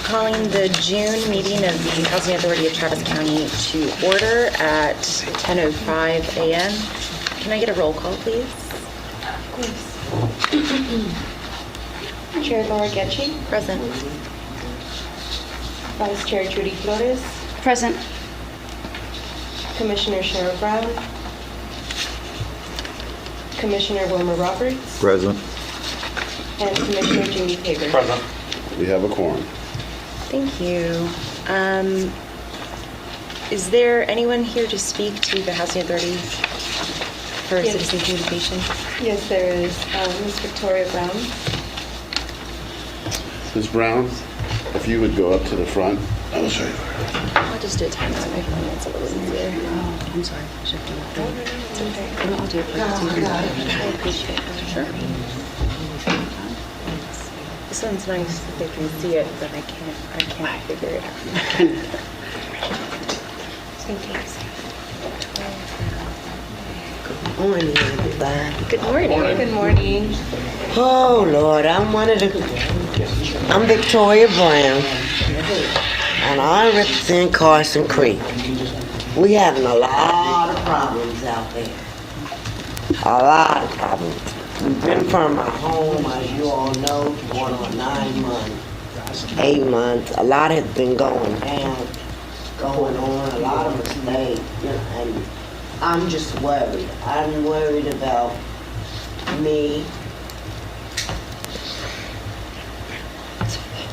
Calling the June meeting of the Housing Authority of Travis County to order at 10:05 a.m. Can I get a roll call, please? Chair Laura Getchie. Present. Vice Chair Judy Flores. Present. Commissioner Cheryl Brown. Commissioner Wilmer Roberts. Present. And Commissioner Jimmy Hager. Present. We have a quorum. Thank you. Is there anyone here to speak to the Housing Authority for Yes. citizen communication? Yes, there is Ms. Victoria Brown. Ms. Brown, if you would go up to the front, I will show you. I'll just do it time on my phone. It's a little easier. Oh, I'm sorry. I should have done it. It's okay. No, I'll do it for you. I appreciate that. Sure. This one's nice that they can see it, but I can't figure it out. Good morning, everybody. Good morning. Good morning. Oh, Lord, I'm Victoria Brown, and I represent Carson Creek. We having a lot of problems out there. A lot of problems. We've been from our home, as you all know, going on 9 months, 8 months. A lot has been going down, going on. A lot of us stayed, and I'm just worried. I'm worried about me.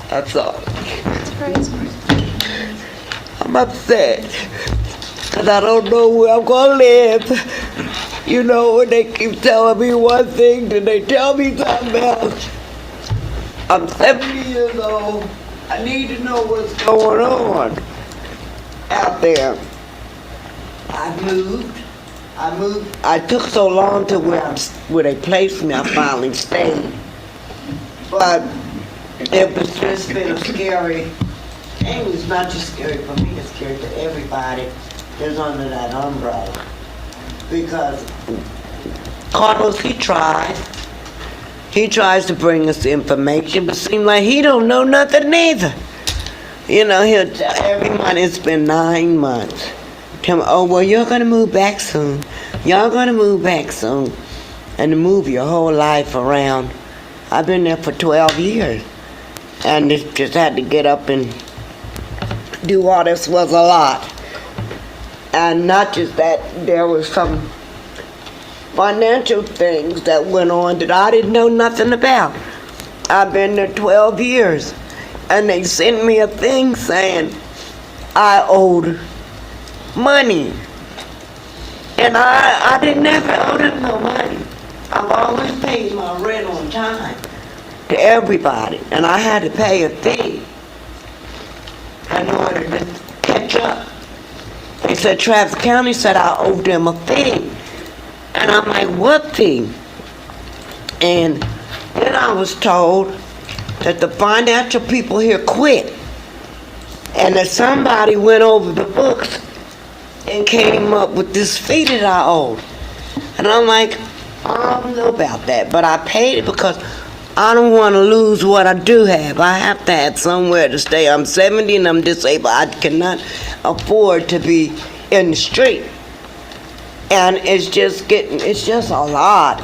That's all. I'm upset because I don't know where I'm going to live. You know, when they keep telling me one thing, then they tell me something else. I'm 70 years old. I need to know what's going on out there. I moved. I took so long to where they placed me, I finally stayed. But it was just been a scary thing. It's not just scary for me, it's scary for everybody that's under that umbrella. Because Carlos, he tries to bring us information, but seems like he don't know nothing neither. You know, he'll tell every month. It's been 9 months. Tell me, oh, well, you're going to move back soon. Y'all going to move back soon. And to move your whole life around. I've been there for 12 years. And just had to get up and do all this was a lot. And not just that, there was some financial things that went on that I didn't know nothing about. I've been there 12 years. And they sent me a thing saying I owed money. And I didn't never owe them no money. I've always paid my rent on time to everybody. And I had to pay a fee in order to catch up. They said Travis County said I owed them a fee. And I'm like, what fee? And then I was told that the financial people here quit. And that somebody went over the books and came up with this fee that I owed. And I'm like, I don't know about that. But I paid it because I don't want to lose what I do have. I have to have somewhere to stay. I'm 70 and I'm disabled. I cannot afford to be in the street. And it's just a lot.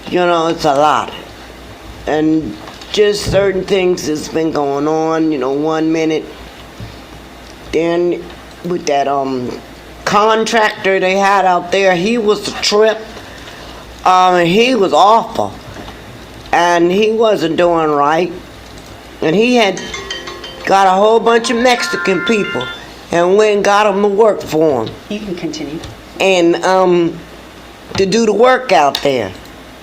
You know, it's a lot. And just certain things that's been going on, you know, 1 minute. Then with that contractor they had out there, he was a trip. He was awful. And he wasn't doing right. And he had got a whole bunch of Mexican people and went and got them to work for him. You can continue. And to do the work out there.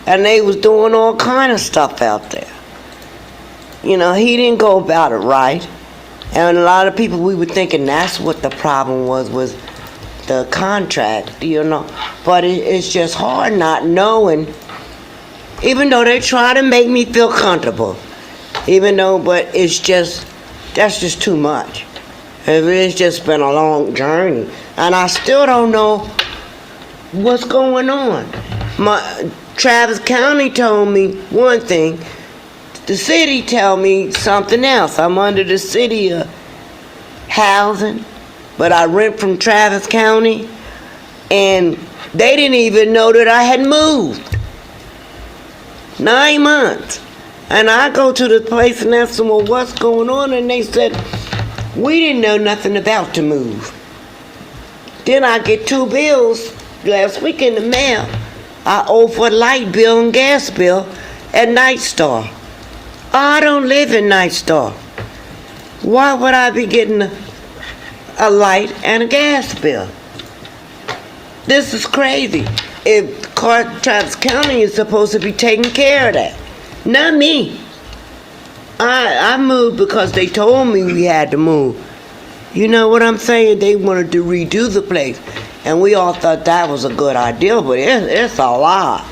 And they was doing all kind of stuff out there. You know, he didn't go about it right. And a lot of people, we were thinking that's what the problem was the contract, you know. But it's just hard not knowing. Even though they try to make me feel comfortable, but that's just too much. It's just been a long journey, and I still don't know what's going on. Travis County told me one thing, the city tell me something else. I'm under the city housing, but I rent from Travis County, and they didn't even know that I had moved. 9 months. And I go to the place and ask them, well, what's going on? And they said, we didn't know nothing about the move. Then I get 2 bills last week in the mail. I owe for light bill and gas bill at Night Star. I don't live in Night Star. Why would I be getting a light and a gas bill? This is crazy. If Travis County is supposed to be taking care of that, not me. I moved because they told me we had to move. You know what I'm saying? They wanted to redo the place, and we all thought that was a good idea, but it's a lot.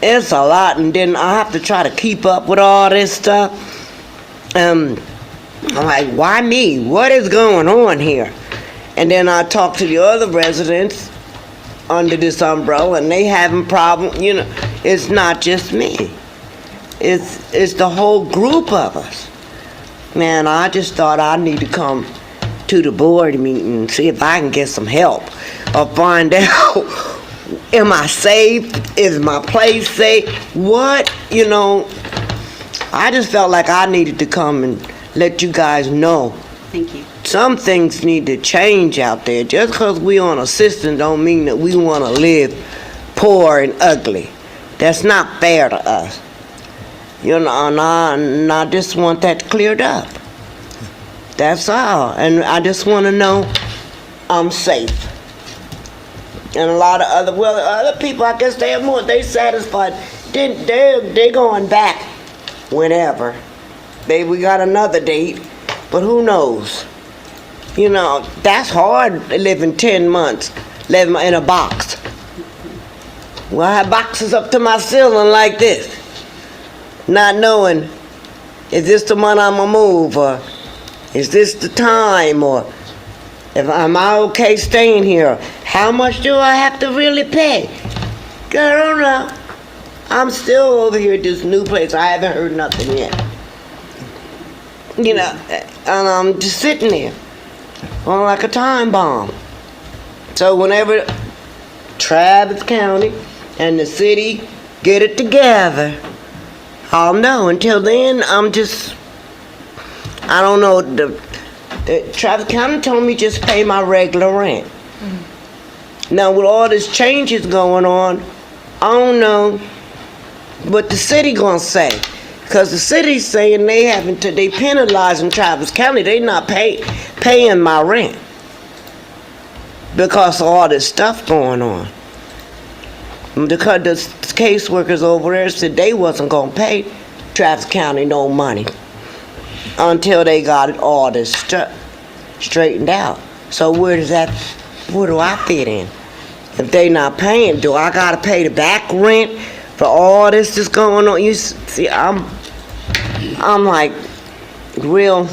It's a lot, and then I have to try to keep up with all this stuff. I'm like, why me? What is going on here? And then I talk to the other residents under this umbrella, and they having problems. You know, it's not just me. It's the whole group of us. Man, I just thought I need to come to the board meeting and see if I can get some help or find out, am I safe? Is my place safe? What? You know, I just felt like I needed to come and let you guys know. Thank you. Some things need to change out there. Just because we on a system don't mean that we want to live poor and ugly. That's not fair to us. You know, and I just want that cleared up. That's all. And I just want to know I'm safe. And a lot of other people, I guess they satisfied. They're going back whenever. We got another date, but who knows? You know, that's hard living 10 months, living in a box. Well, I have boxes up to my ceiling like this, not knowing, is this the month I'm gonna move, or is this the time, or am I okay staying here? How much do I have to really pay? Girl, I don't know. I'm still over here at this new place. I haven't heard nothing yet. You know, and I'm just sitting there on like a time bomb. So whenever Travis County and the city get it together, I'll know. Until then, I don't know. The Travis County told me just pay my regular rent. Mm-hmm. Now with all this changes going on, I don't know what the city gonna say. Because the city's saying they penalizing Travis County. They not paying my rent because of all this stuff going on. Because the caseworkers over there said they wasn't going to pay Travis County no money until they got it all this stuff straightened out. So where do I fit in? If they not paying, do I got to pay the back rent for all this that's going on? You see, I'm like real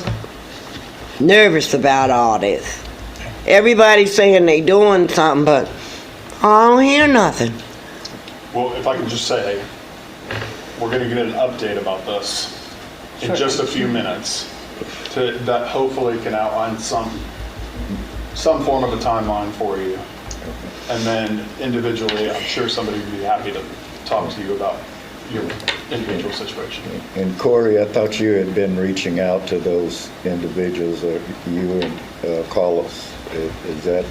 nervous about all this. Everybody's saying they doing something, but I don't hear nothing. Well, if I could just say, we're going to get an update about this in just a few minutes that hopefully can outline some form of a timeline for you. And then individually, I'm sure somebody would be happy to talk to you about your individual situation. And Corey, I thought you had been reaching out to those individuals, or you and Carlos. Is that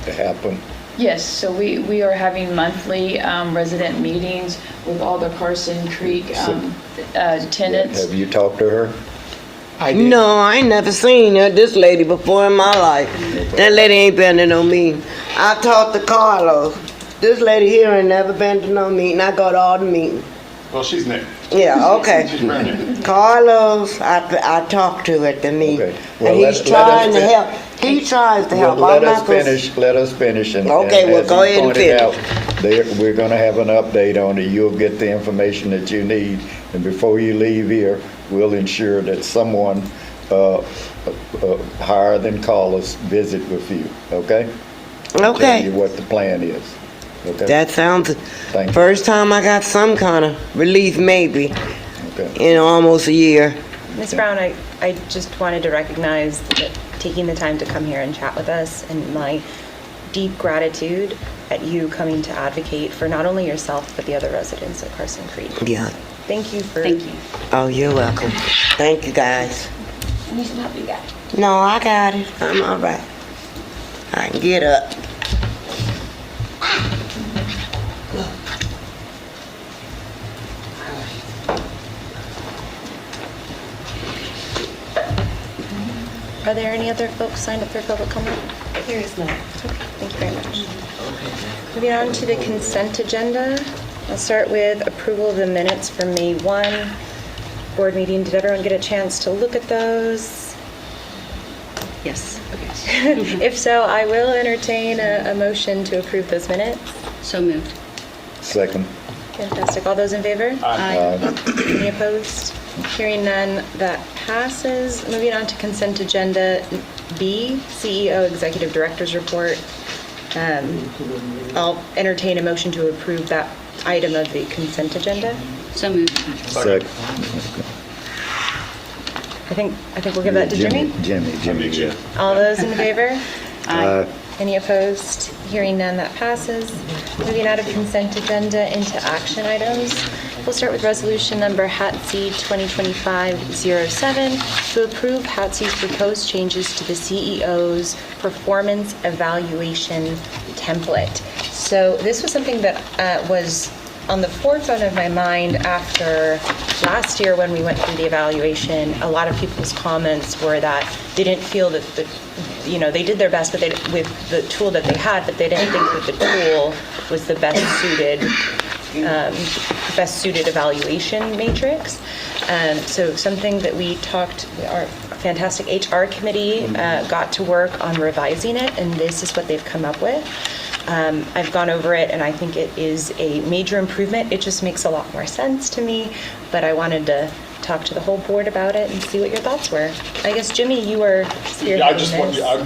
happen? Yes, so we are having monthly resident meetings with all the Carson Creek tenants. Have you talked to her? No, I ain't never seen this lady before in my life. That lady ain't been to no meeting. I talked to Carlos. This lady here ain't never been to no meeting. I go to all the meetings. Well, she's new. Yeah, okay. She's brand new. Carlos, I talked to at the meeting. Okay. Well, And he's trying to help. He tries to help. Let us finish. And, Okay, well, as go you ahead and pointed out, we're going to have an update on it. You'll get the information that you need. And before you leave here, we'll ensure that someone higher than Carlos visit with you, okay? Tell Okay. you what the plan is, okay? That sounds, Thank you. first time I got some kind of relief maybe. Okay. in almost a year. Ms. Brown, I just wanted to recognize that taking the time to come here and chat with us and my deep gratitude at you coming to advocate for not only yourself, but the other residents of Carson Creek. Yeah. Thank you for. Thank you. Oh, you're welcome. Thank you, guys. Need some help, you got it. No, I got it. I'm all right. I can get up. Are there any other folks signed up for public comment? There is none. Thank you very much. Moving on to the consent agenda. I'll start with approval of the minutes from May 1 board meeting. Did everyone get a chance to look at those? Yes. Okay. If so, I will entertain a motion to approve those minutes. So moved. Second. Fantastic. All those in favor? Aye. Any opposed? Hearing none, that passes. Moving on to consent agenda B, CEO Executive Director's Report. I'll entertain a motion to approve that item of the consent agenda. So moved. Second. I think we'll give that to Jimmy. Jimmy, yeah. All those in favor? Aye. Any opposed? Hearing none, that passes. Moving out of consent agenda into action items. We'll start with resolution number HATC 2025-07 to approve HATC's proposed changes to the CEO's performance evaluation template. So this was something that was on the forefront of my mind after last year when we went through the evaluation. A lot of people's comments were that they didn't feel that they did their best with the tool that they had, but they didn't think that the tool was the best suited evaluation matrix. So something that our fantastic HR committee got to work on revising it, and this is what they've come up with. I've gone over it, and I think it is a major improvement. It just makes a lot more sense to me, but I wanted to talk to the whole board about it and see what your thoughts were. I guess, Jimmy, you were spearheading Yeah, I this.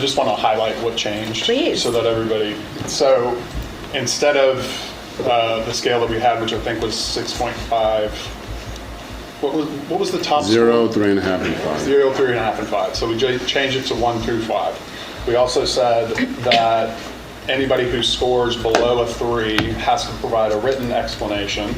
just want to highlight what changed. Please. So that so instead of the scale that we had, which I think was 6.5, what was the top? 0, 3.5, and 5. 0, 3.5, and 5. So we changed it to 1 through 5. We also said that anybody who scores below a 3 has to provide a written explanation.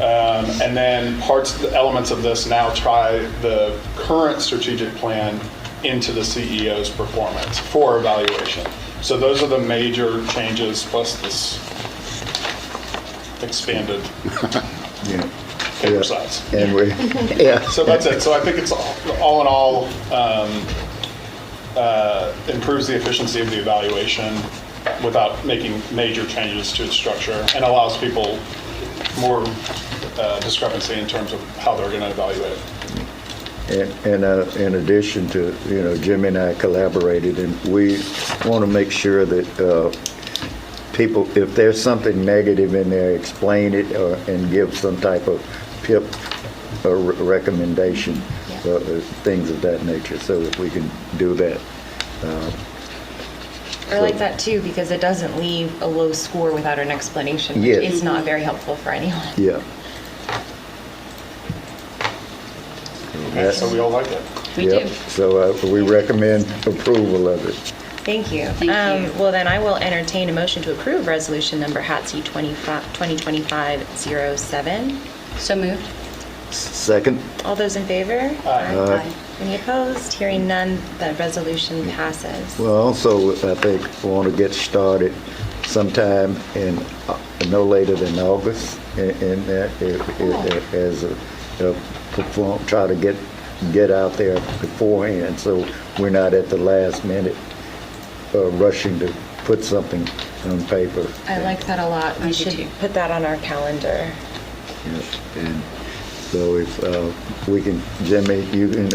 And then elements of this now tie the current strategic plan into the CEO's performance for evaluation. So those are the major changes, plus this expanded Yeah. paper size. And yeah. So that's it. So I think it's all in all improves the efficiency of the evaluation without making major changes to its structure, and allows people more discrepancy in terms of how they're going to evaluate it. And in addition to, Jimmy and I collaborated, and we want to make sure that people, if there's something negative in there, explain it and give some type of PIP or recommendation, things of that nature, so that we can do that. I like that too, because it doesn't leave a low score without an explanation, which Yes. is not very helpful for anyone. Yeah. So we all like it. We Yep. do. So we recommend approval of it. Thank you. Thank you. Well, then I will entertain a motion to approve resolution number HATC 2025-07. So moved. Second. All those in favor? Aye. Any opposed? Hearing none, the resolution passes. Well, also, I think we want to get started sometime in no later than August, in that as try to get out there beforehand, so we're not at the last minute rushing to put something on paper. I like that a lot. I We do should too. put that on our calendar. Yes, and so if we can, Jimmy, you in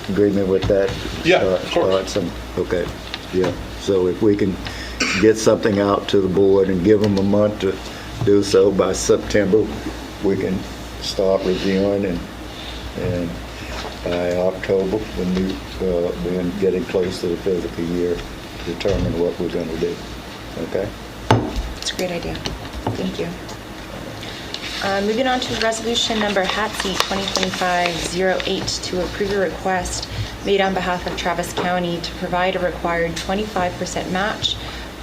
agreement with that? Yeah, of course. Okay, yeah. So if we can get something out to the board and give them a month to do so, by September, we can start reviewing, and by October, when we're getting close to the fiscal year, determine what we're going to do. Okay? It's a great idea. Thank you. Moving on to resolution number HATC 2025-08 to approve a request made on behalf of Travis County to provide a required 25% match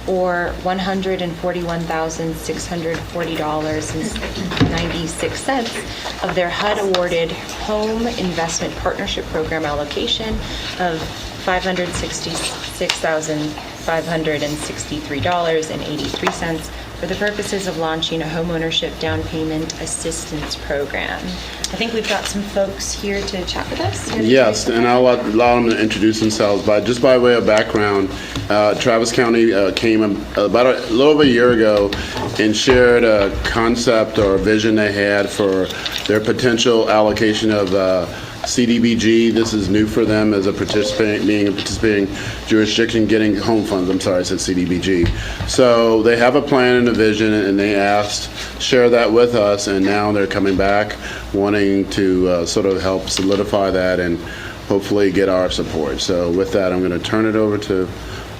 or $141,640.96 of their HUD-awarded Home Investment Partnership Program allocation of $566,563.83 for the purposes of launching a homeownership down payment assistance program. I think we've got some folks here to chat with us. Yes, and I'll allow them to introduce themselves. But just by way of background, Travis County came about a little over a year ago and shared a concept or a vision they had for their potential allocation of CDBG. This is new for them as being a participating jurisdiction, getting home funds. I'm sorry, I said CDBG. So they have a plan and a vision, and they share that with us, and now they're coming back wanting to sort of help solidify that and hopefully get our support. So with that, I'm going to turn it over to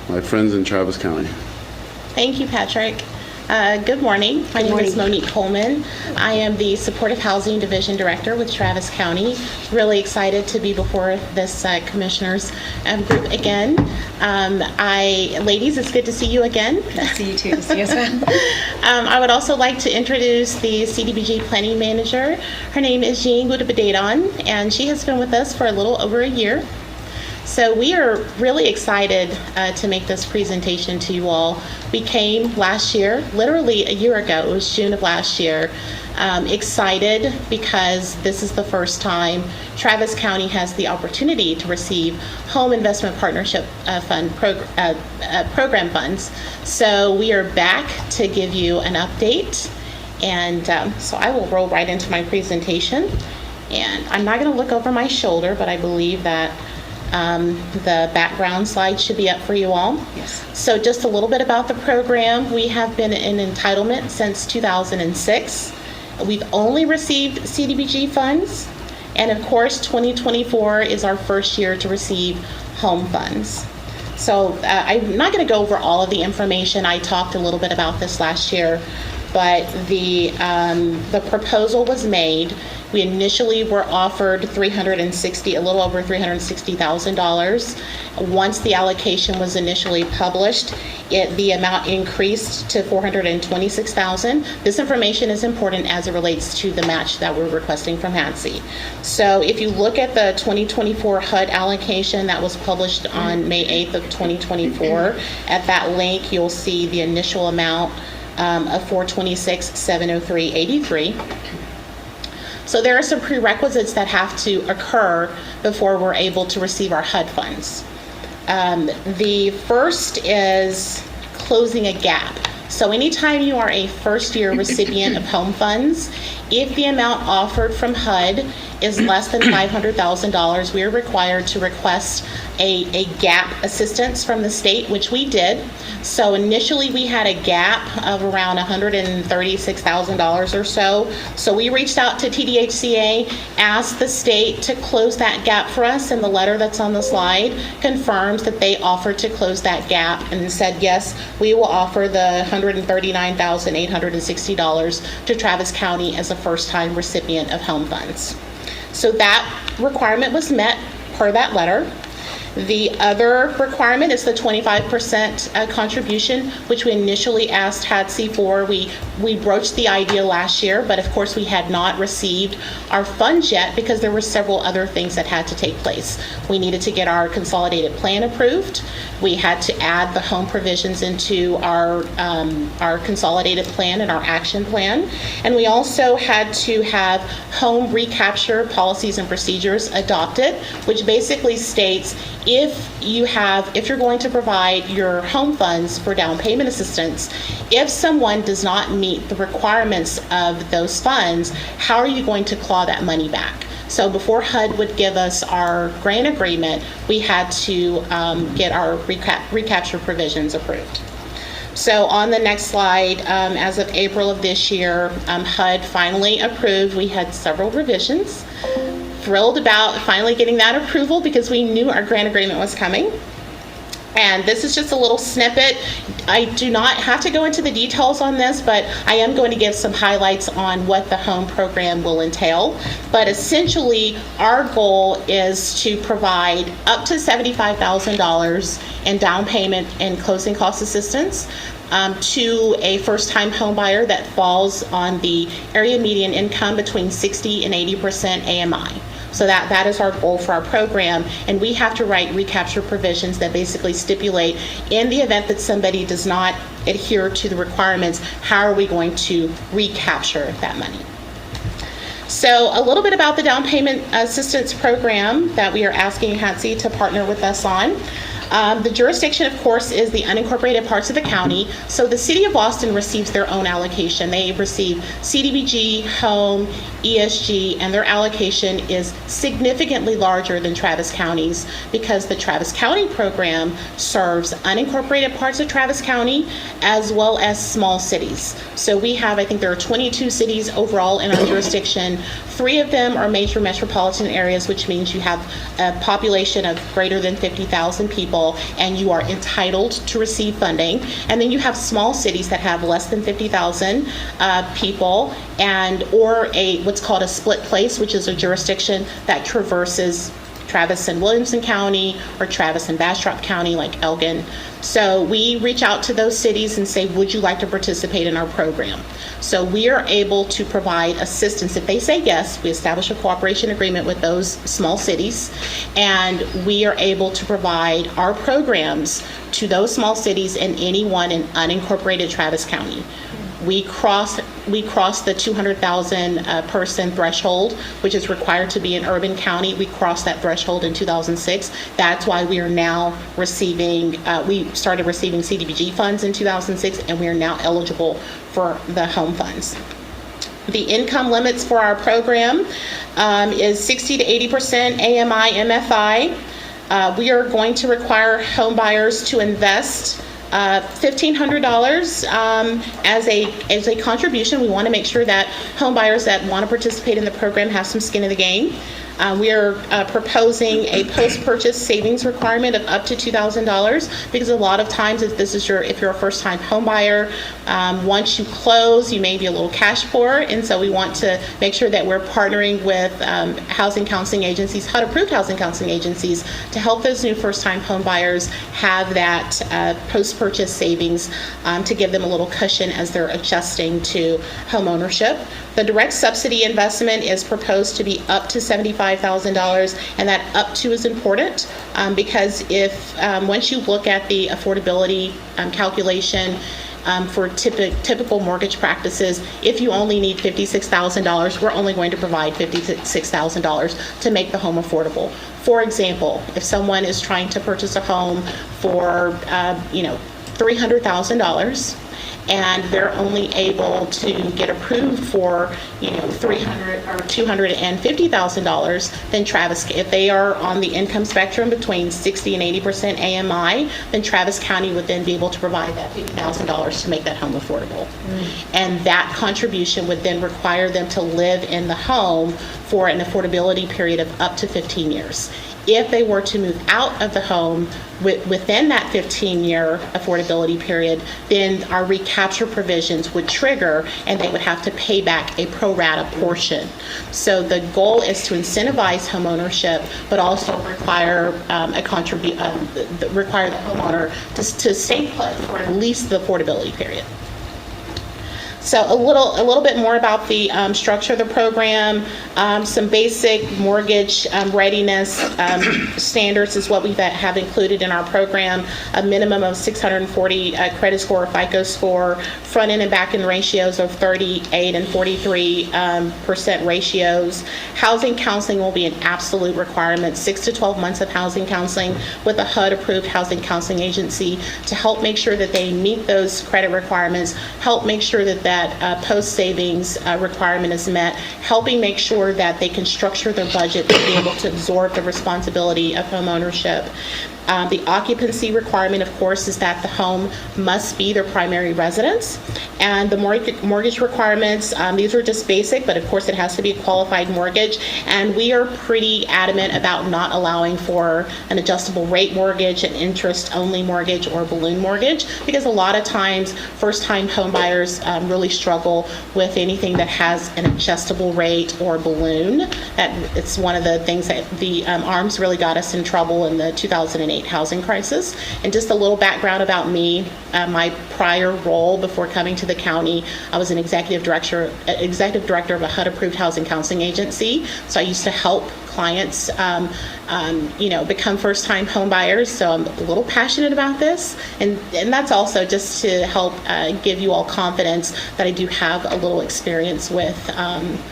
my friends in Travis County. Thank you, Patrick. Good morning. My name is Monique Coleman. I am the Supportive Housing Division Director with Travis County. Really excited to be before this commissioners group again. Ladies, it's good to see you again. See you too. See you as well. I would also like to introduce the CDBG Planning Manager. Her name is Jean Budabadadon, and she has been with us for a little over a year. So we are really excited to make this presentation to you all. We came last year, literally a year ago, it was June of last year, excited because this is the first time Travis County has the opportunity to receive Home Investment Partnership Program funds. So we are back to give you an update. And so I will roll right into my presentation. And I'm not going to look over my shoulder, but I believe that the background slide should be up for you all. Yes. So just a little bit about the program. We have been in entitlement since 2006. We've only received CDBG funds. And of course, 2024 is our first year to receive home funds. So I'm not going to go over all of the information. I talked a little bit about this last year, but the proposal was made. We initially were offered a little over $360,000. Once the allocation was initially published, the amount increased to $426,000. This information is important as it relates to the match that we're requesting from HATC. So if you look at the 2024 HUD allocation that was published on May 8th of 2024, at that link you'll see the initial amount of $426,703.83. So there are some prerequisites that have to occur before we're able to receive our HUD funds. The first is closing a gap. So anytime you are a first-year recipient of home funds, if the amount offered from HUD is less than $500,000, we are required to request a gap assistance from the state, which we did. So initially we had a gap of around $136,000 or so. So we reached out to TDHCA, asked the state to close that gap for us, and the letter that's on the slide confirms that they offered to close that gap and said, yes, we will offer the $139,860 to Travis County as a first-time recipient of home funds. So that requirement was met per that letter. The other requirement is the 25% contribution, which we initially asked HATC for. We broached the idea last year, but of course we had not received our funds yet because there were several other things that had to take place. We needed to get our consolidated plan approved. We had to add the home provisions into our consolidated plan and our action plan. And we also had to have home recapture policies and procedures adopted, which basically states if you're going to provide your home funds for down payment assistance, if someone does not meet the requirements of those funds, how are you going to claw that money back? So before HUD would give us our grant agreement, we had to get our recapture provisions approved. So on the next slide, as of April of this year, HUD finally approved. We had several revisions. Thrilled about finally getting that approval because we knew our grant agreement was coming. And this is just a little snippet. I do not have to go into the details on this, but I am going to give some highlights on what the home program will entail. But essentially, our goal is to provide up to $75,000 in down payment and closing cost assistance to a first-time home buyer that falls on the area median income between 60 and 80% AMI. So that is our goal for our program, and we have to write recapture provisions that basically stipulate, in the event that somebody does not adhere to the requirements, how are we going to recapture that money. So a little bit about the down payment assistance program that we are asking HATC to partner with us on. The jurisdiction, of course, is the unincorporated parts of the county. So the city of Austin receives their own allocation. They receive CDBG, home, ESG, and their allocation is significantly larger than Travis County's because the Travis County program serves unincorporated parts of Travis County as well as small cities. So we have, I think there are 22 cities overall in our jurisdiction. 3 of them are major metropolitan areas, which means you have a population of greater than 50,000 people and you are entitled to receive funding. And then you have small cities that have less than 50,000 people or what's called a split place, which is a jurisdiction that traverses Travis and Williamson County or Travis and Bastrop County like Elgin. So we reach out to those cities and say, would you like to participate in our program? So we are able to provide assistance. If they say yes, we establish a cooperation agreement with those small cities, and we are able to provide our programs to those small cities and anyone in unincorporated Travis County. We cross the 200,000 person threshold, which is required to be an urban county. We crossed that threshold in 2006. That's why we are now receiving, we started receiving CDBG funds in 2006, and we are now eligible for the home funds. The income limits for our program is 60 to 80% AMI MFI. We are going to require home buyers to invest $1,500 as a contribution. We want to make sure that home buyers that want to participate in the program have some skin in the game. We are proposing a post-purchase savings requirement of up to $2,000 because a lot of times if you're a first-time home buyer, once you close, you may be a little cash poor, and so we want to make sure that we're partnering with housing counseling agencies, HUD-approved housing counseling agencies, to help those new first-time home buyers have that post-purchase savings to give them a little cushion as they're adjusting to home ownership. The direct subsidy investment is proposed to be up to $75,000, and that up to is important because if once you look at the affordability calculation for typical mortgage practices, if you only need $56,000, we're only going to provide $56,000 to make the home affordable. For example, if someone is trying to purchase a home for $300,000, and they're only able to get approved for $300,000 or $250,000, then Travis, if they are on the income spectrum between 60 and 80% AMI, then Travis County would then be able to provide that $50,000 to make that home affordable. And that contribution would then require them to live in the home for an affordability period of up to 15 years. If they were to move out of the home within that 15-year affordability period, then our recapture provisions would trigger and they would have to pay back a pro rata portion. So the goal is to incentivize home ownership, but also require require the homeowner to stay put for at least the affordability period. So a little bit more about the structure of the program. Some basic mortgage readiness standards is what we have included in our program. A minimum of 640 credit score or FICO score, front end and back end ratios of 38 and 43% ratios. Housing counseling will be an absolute requirement, 6 to 12 months of housing counseling with a HUD-approved housing counseling agency to help make sure that they meet those credit requirements, help make sure that that post-savings requirement is met, helping make sure that they can structure their budget to be able to absorb the responsibility of home ownership. The occupancy requirement, of course, is that the home must be their primary residence. And the mortgage requirements, these are just basic, but of course it has to be a qualified mortgage. And we are pretty adamant about not allowing for an adjustable rate mortgage, an interest-only mortgage, or a balloon mortgage, because a lot of times first-time home buyers really struggle with anything that has an adjustable rate or balloon. It's one of the things that the ARMS really got us in trouble in the 2008 housing crisis. And just a little background about me, my prior role before coming to the county, I was an executive director of a HUD-approved housing counseling agency. So I used to help clients, become first-time home buyers. So I'm a little passionate about this, and that's also just to help give you all confidence that I do have a little experience with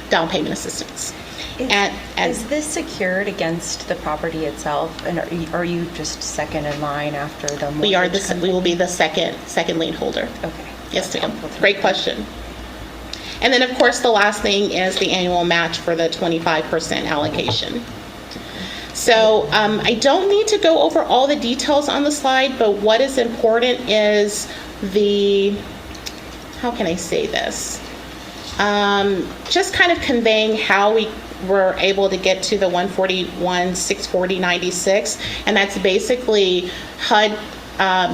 down payment assistance. Is this secured against the property itself, and are you just second in line after the mortgage? We will be the second lien holder. Okay. Yes, ma'am. Great question. And then, of course, the last thing is the annual match for the 25% allocation. So I don't need to go over all the details on the slide, but what is important is how can I say this? Just kind of conveying how we were able to get to the 141,640.96, and that's basically HUD,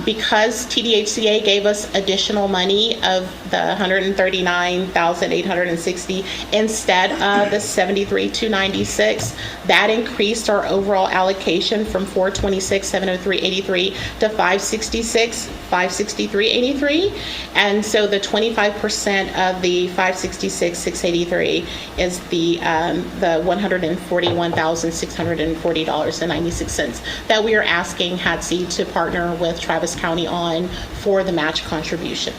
because TDHCA gave us additional money of the 139,860 instead of the 73,296. That increased our overall allocation from 426,703.83 to 563.83, and so the 25% of the 566,683 is the $141,640.96 that we are asking HATC to partner with Travis County on for the match contribution.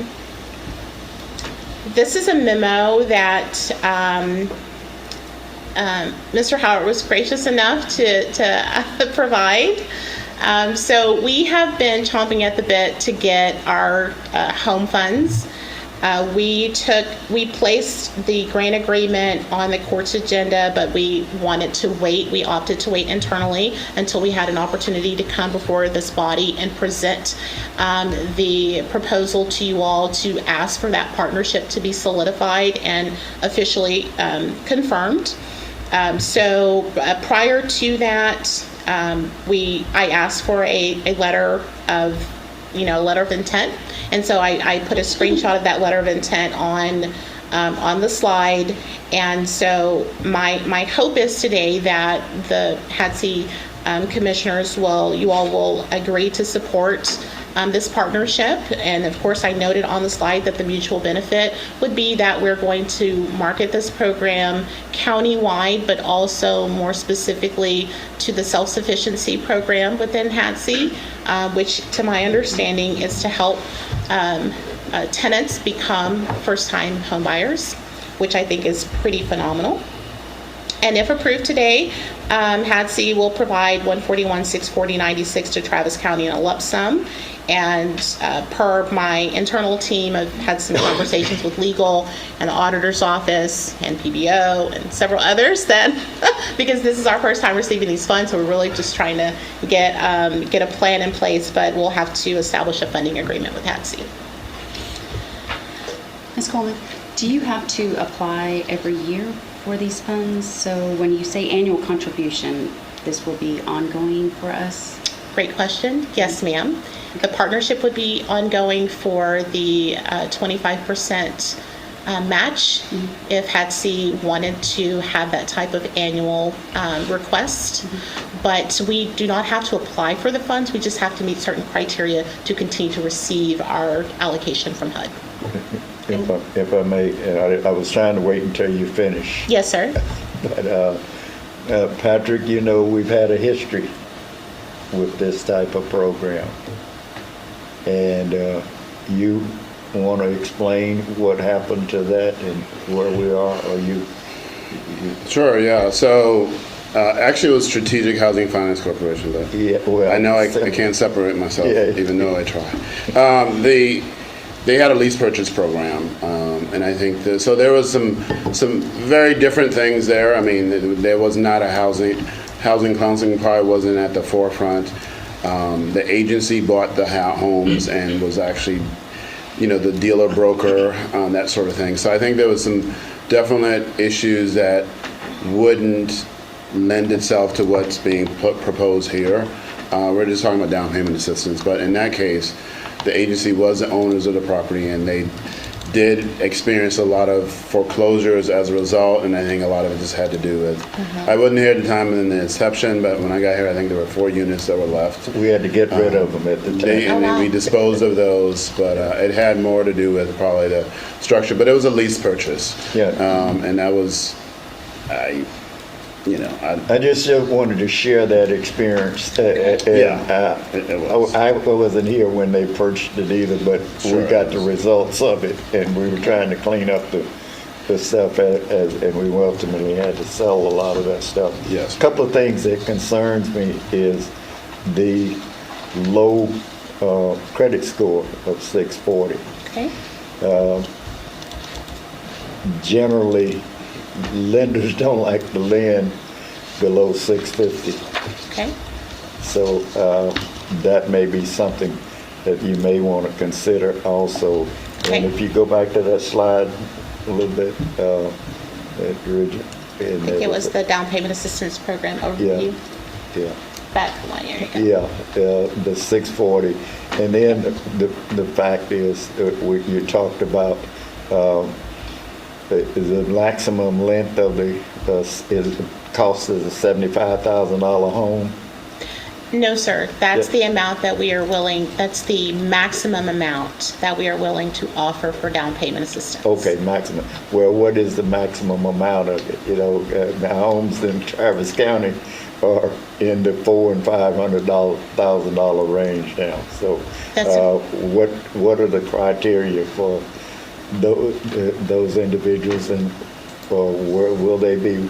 This is a memo that Mr. Howard was gracious enough to provide. So we have been chomping at the bit to get our home funds. We placed the grant agreement on the court's agenda, but we wanted to wait. We opted to wait internally until we had an opportunity to come before this body and present the proposal to you all to ask for that partnership to be solidified and officially confirmed. So prior to that, I asked for a letter of intent. And so I put a screenshot of that letter of intent on the slide. And so my hope is today that the HATC commissioners you all will agree to support this partnership. And of course, I noted on the slide that the mutual benefit would be that we're going to market this program countywide, but also more specifically to the self-sufficiency program within HATC, which to my understanding is to help tenants become first-time home buyers, which I think is pretty phenomenal. And if approved today, HATC will provide $141,640.96 to Travis County in a lump sum. And per my internal team, I've had some conversations with legal and the auditor's office and PBO and several others that, because this is our first time receiving these funds, so we're really just trying to get a plan in place, but we'll have to establish a funding agreement with HATC. Ms. Coleman, do you have to apply every year for these funds? So when you say annual contribution, this will be ongoing for us? Great question. Yes, ma'am. The partnership would be ongoing for the 25% match if HATC wanted to have that type of annual request. But we do not have to apply for the funds. We just have to meet certain criteria to continue to receive our allocation from HUD. If I may, I was trying to wait until you finish. Yes, sir. But Patrick, we've had a history with this type of program. And you want to explain what happened to that and where we are, or you? Sure, yeah. So actually it was Strategic Housing Finance Corporation, but Yeah, well, I know I can't separate myself, Yeah. even though I try. they had a lease purchase program, and I think so there was some very different things there. I mean, there was not a housing counseling probably wasn't at the forefront. The agency bought the homes and was actually, the dealer broker, that sort of thing. So I think there was some definite issues that wouldn't lend itself to what's being proposed here. We're just talking about down payment assistance, but in that case, the agency was the owners of the property, and they did experience a lot of foreclosures as a result, and I think a lot of it just had to do with, I wasn't here at the time in the inception, but when I got here, I think there were 4 units that were left. We had to get rid of them at the time. And we disposed of those, but it had more to do with probably the structure, but it was a lease purchase. Yeah. And that was, I just wanted to share that experience. It was. I wasn't here when they purchased it either, but Sure. we got the results of it, and we were trying to clean up the stuff, and we ultimately had to sell a lot of that stuff. Yes. A couple of things that concerns me is the low credit score of 640. Okay. Generally, lenders don't like to lend below 650. Okay. So that may be something that you may want to consider also. Okay. And if you go back to that slide a little bit, Bridget. I think it was the down payment assistance program overview. Yeah. That one, here you go. Yeah, the 640. And then the fact is, you talked about the maximum length of the cost is a $75,000 home. No, sir. That's the amount that we are willing, that's the maximum amount that we are willing to offer for down payment assistance. Okay, maximum. Well, what is the maximum amount of it? The homes in Travis County are in the $400,000 and $500,000 range now. So, what are the criteria for those individuals, and where will they be?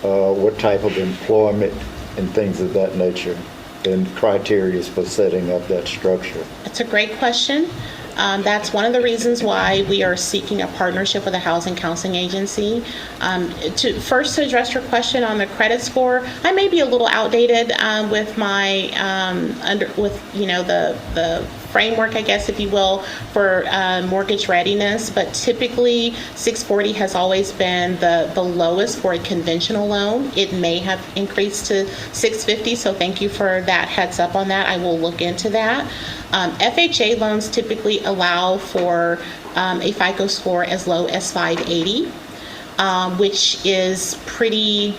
What type of employment and things of that nature, and criteria for setting up that structure? That's a great question. That's one of the reasons why we are seeking a partnership with a housing counseling agency. To address your question on the credit score, I may be a little outdated with my the framework, I guess, if you will, for mortgage readiness. But typically, 640 has always been the lowest for a conventional loan. It may have increased to 650. So thank you for that heads up on that. I will look into that. FHA loans typically allow for a FICO score as low as 580, which is pretty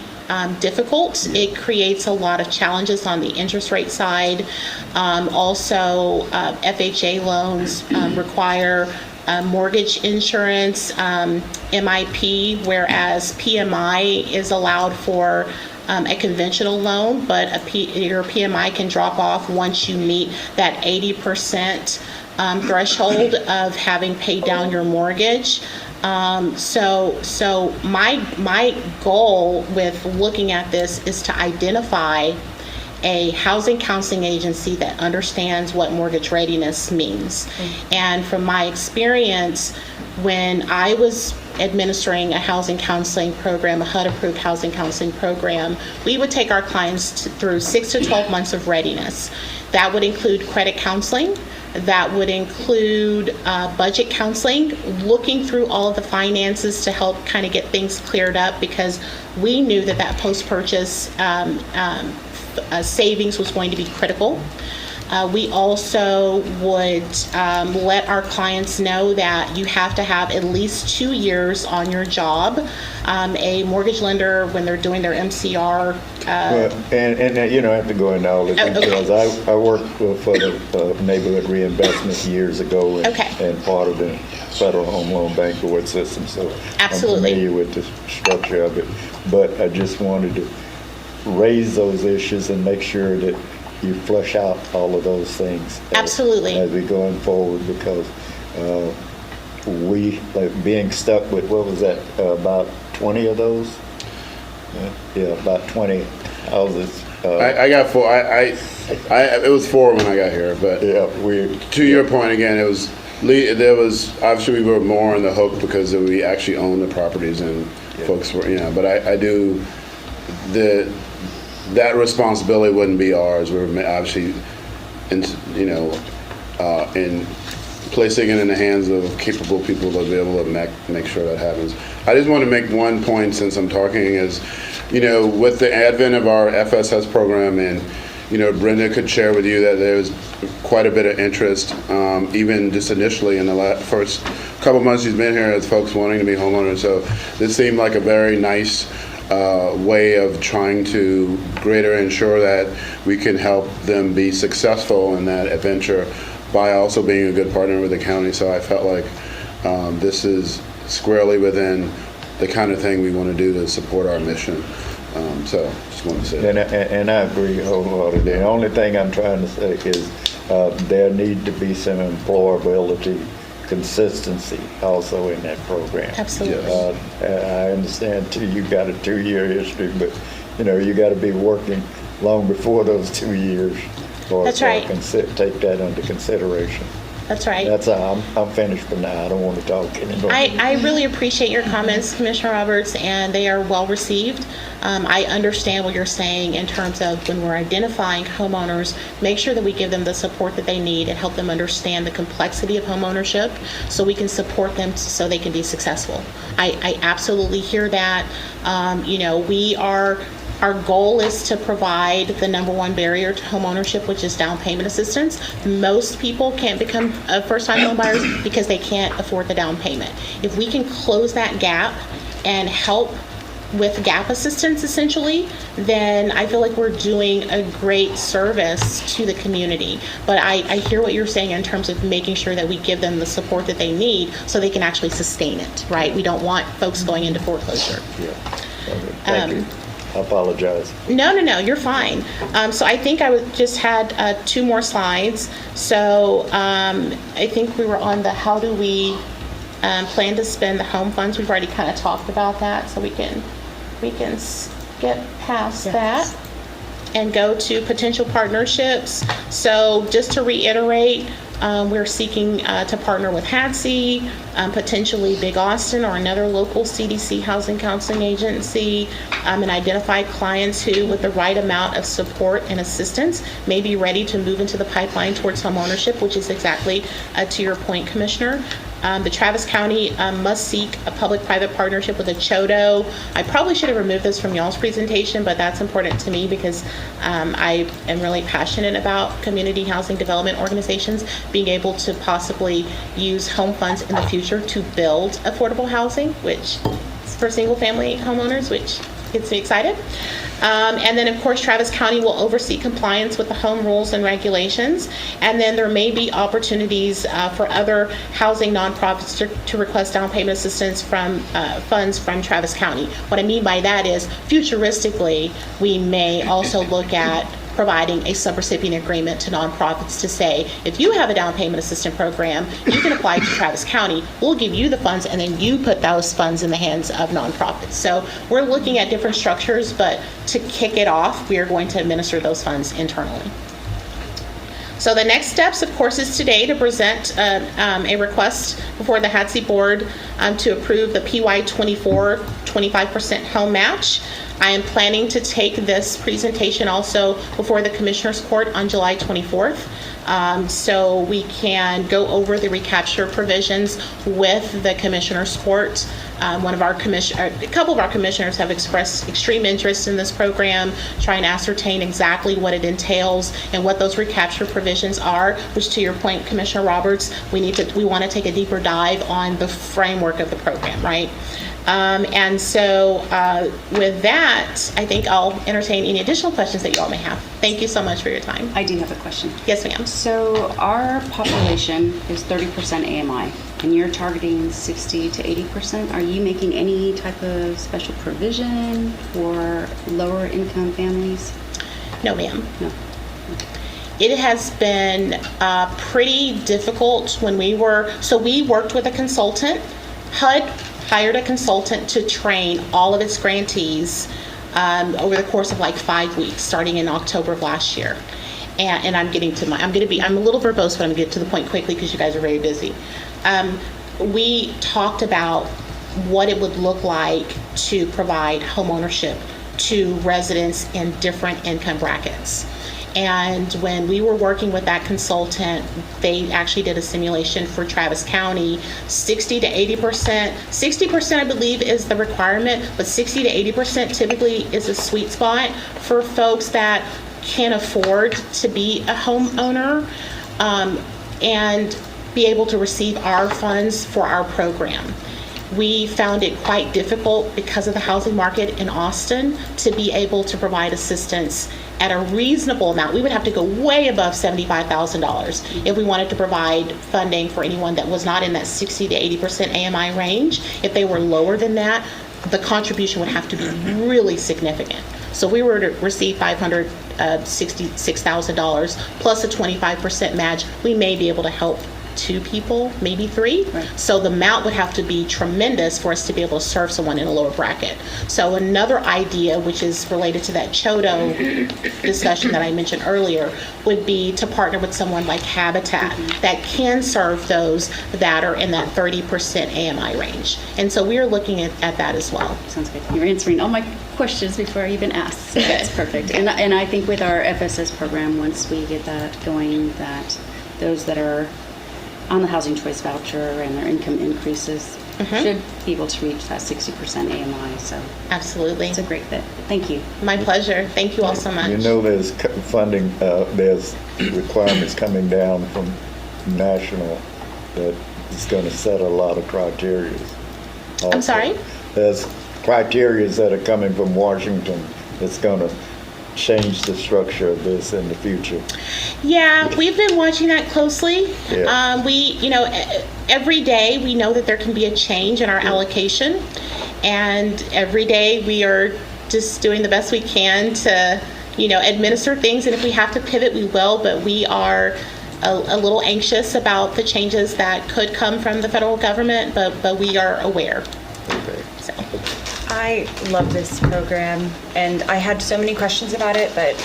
difficult. It creates a lot of challenges on the interest rate side. Also, FHA loans require mortgage insurance, MIP, whereas PMI is allowed for a conventional loan, but your PMI can drop off once you meet that 80% threshold of having paid down your mortgage. So my goal with looking at this is to identify a housing counseling agency that understands what mortgage readiness means. And from my experience, when I was administering a housing counseling program, a HUD-approved housing counseling program, we would take our clients through 6 to 12 months of readiness. That would include credit counseling. That would include budget counseling, looking through all of the finances to help kind of get things cleared up, because we knew that post-purchase savings was going to be critical. We also would let our clients know that you have to have at least 2 years on your job. A mortgage lender, when they're doing their MCR. And you don't have to go into all the details. I worked for the Neighborhood Reinvestment years ago, and part of the Federal Home Loan Bank Board system, so Absolutely. I'm familiar with the structure of it. But I just wanted to raise those issues and make sure that you flush out all of those things. Absolutely. As we going forward, because we, like, being stuck with, what was that, about 20 of those? Yeah, about 20 houses. I got 4. It was 4 when I got here, but Yeah, to your point again, it was There was, obviously, we were more on the hook because we actually own the properties and folks were, but I do, that responsibility wouldn't be ours. We're obviously, in placing it in the hands of capable people to be able to make sure that happens. I just want to make one point since I'm talking is, with the advent of our FSS program, and Brenda could share with you that there's quite a bit of interest, even just initially in the first couple months she's been here, as folks wanting to be homeowners. So this seemed like a very nice way of trying to greater ensure that we can help them be successful in that adventure by also being a good partner with the county. So I felt like this is squarely within the kind of thing we want to do to support our mission. So just wanted to say that. And I agree wholeheartedly. The only thing I'm trying to say is there need to be some employability consistency also in that program. Absolutely. I understand too, you got a 2-year history, but you got to be working long before those 2 years. That's right. Take that under consideration. That's right. That's I'm finished for now. I don't want to talk anymore. I really appreciate your comments, Commissioner Roberts, and they are well received. I understand what you're saying in terms of when we're identifying homeowners, make sure that we give them the support that they need and help them understand the complexity of homeownership so we can support them so they can be successful. I absolutely hear that. Our goal is to provide the number one barrier to homeownership, which is down payment assistance. Most people can't become first-time home buyers because they can't afford the down payment. If we can close that gap and help with gap assistance, essentially, then I feel like we're doing a great service to the community. But I hear what you're saying in terms of making sure that we give them the support that they need so they can actually sustain it, right? We don't want folks going into foreclosure. Yeah. Okay. Thank you. I apologize. No, you're fine. So I think I just had 2 more slides. So I think we were on the how do we plan to spend the home funds. We've already kind of talked about that, so we can skip past that and go to potential partnerships. So just to reiterate, we're seeking to partner with HATC, potentially Big Austin or another local CDC housing counseling agency, and identify clients who, with the right amount of support and assistance, may be ready to move into the pipeline towards homeownership, which is exactly to your point, Commissioner. The Travis County must seek a public-private partnership with a CHODO. I probably should have removed this from y'all's presentation, but that's important to me because I am really passionate about community housing development organizations being able to possibly use home funds in the future to build affordable housing, which is for single-family homeowners, which gets me excited. And then, of course, Travis County will oversee compliance with the home rules and regulations. And then there may be opportunities for other housing nonprofits to request down payment assistance from funds from Travis County. What I mean by that is, futuristically, we may also look at providing a subrecipient agreement to nonprofits to say, if you have a down payment assistance program, you can apply to Travis County. We'll give you the funds, and then you put those funds in the hands of nonprofits. So we're looking at different structures, but to kick it off, we are going to administer those funds internally. So the next steps, of course, is today to present a request before the HATC board to approve the PY24 25% home match. I am planning to take this presentation also before the Commissioners Court on July 24th. So we can go over the recapture provisions with the Commissioners Court. A couple of our commissioners have expressed extreme interest in this program, trying to ascertain exactly what it entails and what those recapture provisions are, which, to your point, Commissioner Roberts, we want to take a deeper dive on the framework of the program, right? And so with that, I think I'll entertain any additional questions that you all may have. Thank you so much for your time. I do have a question. Yes, ma'am. So our population is 30% AMI, and you're targeting 60 to 80%. Are you making any type of special provision for lower income families? No, ma'am. No. It has been pretty difficult when we worked with a consultant. HUD hired a consultant to train all of its grantees over the course of like 5 weeks, starting in October of last year. and I'm a little verbose, but I'm going to get to the point quickly because you guys are very busy. We talked about what it would look like to provide home ownership to residents in different income brackets. And when we were working with that consultant, they actually did a simulation for Travis County. 60 to 80%, 60% I believe is the requirement, but 60 to 80% typically is a sweet spot for folks that can afford to be a homeowner and be able to receive our funds for our program. We found it quite difficult because of the housing market in Austin to be able to provide assistance at a reasonable amount. We would have to go way above $75,000 if we wanted to provide funding for anyone that was not in that 60 to 80% AMI range. If they were lower than that, the contribution would have to be really significant. So if we were to receive $566,000 plus a 25% match, we may be able to help 2 people, maybe 3. Right. So the amount would have to be tremendous for us to be able to serve someone in a lower bracket. So another idea, which is related to that Chodo discussion that I mentioned earlier, would be to partner with someone like Habitat that can serve those that are in that 30% AMI range. And so we are looking at that as well. Sounds good. You're answering all my questions before I even asked. So that's perfect. And I think with our FSS program, once we get that going, that those that are on the housing choice voucher and their income increases should be able to reach that 60% AMI. So Absolutely. it's a great fit. Thank you. My pleasure. Thank you all so much. You know, there's funding, there's requirements coming down from national that is going to set a lot of criteria. I'm sorry? There's criteria that are coming from Washington that's going to change the structure of this in the future. Yeah, we've been watching that closely. Yeah. Every day we know that there can be a change in our allocation, and every day we are just doing the best we can to, administer things, and if we have to pivot, we will, but we are a little anxious about the changes that could come from the federal government, but we are aware. Okay. So. I love this program, and I had so many questions about it, but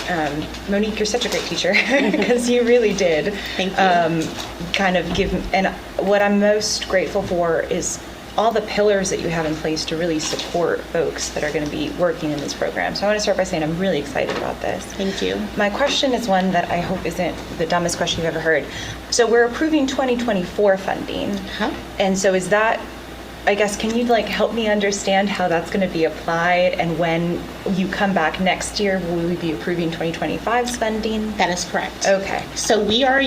Monique, you're such a great teacher because you really did. Thank you. Kind of give, and what I'm most grateful for is all the pillars that you have in place to really support folks that are going to be working in this program. So I want to start by saying I'm really excited about this. Thank you. My question is one that I hope isn't the dumbest question you've ever heard. So we're approving 2024 funding, and so is that, I guess, can you help me understand how that's going to be applied, and when you come back next year, will we be approving 2025's funding? That is correct. Okay. So we are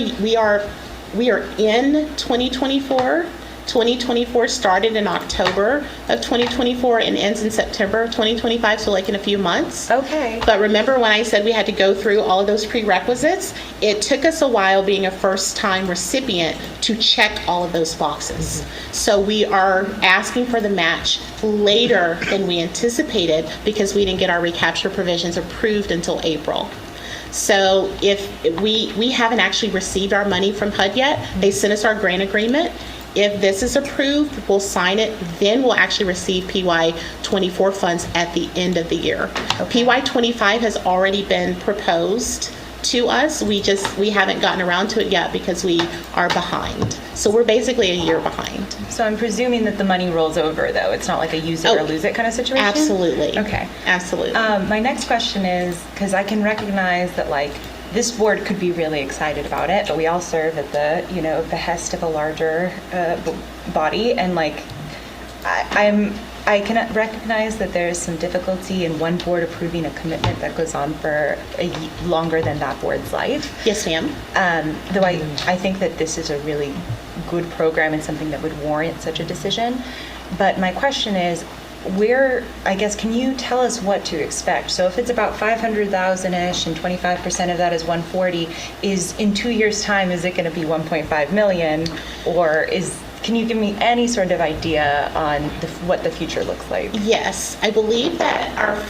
in 2024. 2024 started in October of 2024 and ends in September of 2025, so in a few months. Okay. But remember when I said we had to go through all of those prerequisites? It took us a while, being a first-time recipient, to check all of those boxes. So we are asking for the match later than we anticipated because we didn't get our recapture provisions approved until April. So if we haven't actually received our money from HUD yet, they sent us our grant agreement. If this is approved, we'll sign it, then we'll actually receive PY24 funds at the end of the year. Okay. PY25 has already been proposed to us. We haven't gotten around to it yet because we are behind. So we're basically a year behind. So I'm presuming that the money rolls over, though. It's not like a use it or lose it kind of situation? Absolutely. Okay. Absolutely. My next question is, because I can recognize that this board could be really excited about it, but we all serve at the behest of a larger body, and I can recognize that there is some difficulty in one board approving a commitment that goes on for longer than that board's life. Yes, ma'am. Though I think that this is a really good program and something that would warrant such a decision. But my question is, can you tell us what to expect? So if it's about 500,000-ish and 25% of that is 140, is in 2 years' time, is it going to be 1.5 million? Or can you give me any sort of idea on what the future looks like? Yes, I believe that our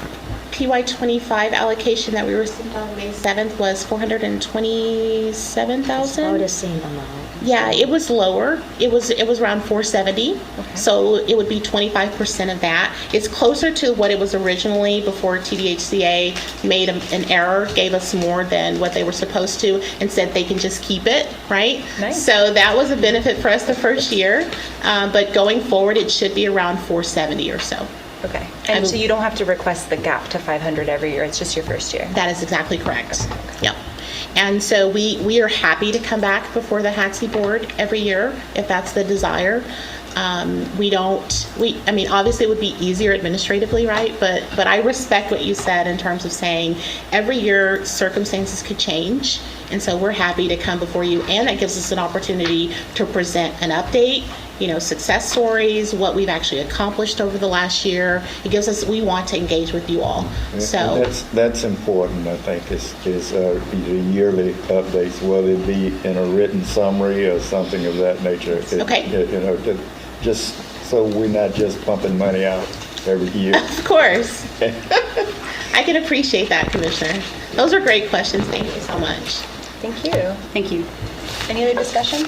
PY25 allocation that we received on May 7th was $427,000. About the same amount. Yeah, it was lower. It was around 470. So it would be 25% of that. It's closer to what it was originally before TDHCA made an error, gave us more than what they were supposed to, and said they can just keep it, right? Nice. So that was a benefit for us the first year. But going forward, it should be around 470 or so. Okay. And so you don't have to request the gap to 500 every year. It's just your first year. That is exactly correct. Yep. And so we are happy to come back before the HATC board every year if that's the desire. I mean, obviously it would be easier administratively, right? But I respect what you said in terms of saying every year circumstances could change. And so we're happy to come before you, and that gives us an opportunity to present an update, success stories, what we've actually accomplished over the last year. We want to engage with you all. So That's important, I think, is the yearly updates, whether it be in a written summary or something of that nature. Okay. Just so we're not just pumping money out every year. Of course. I can appreciate that, Commissioner. Those are great questions. Thank you so much. Thank you. Thank you. Any other discussion?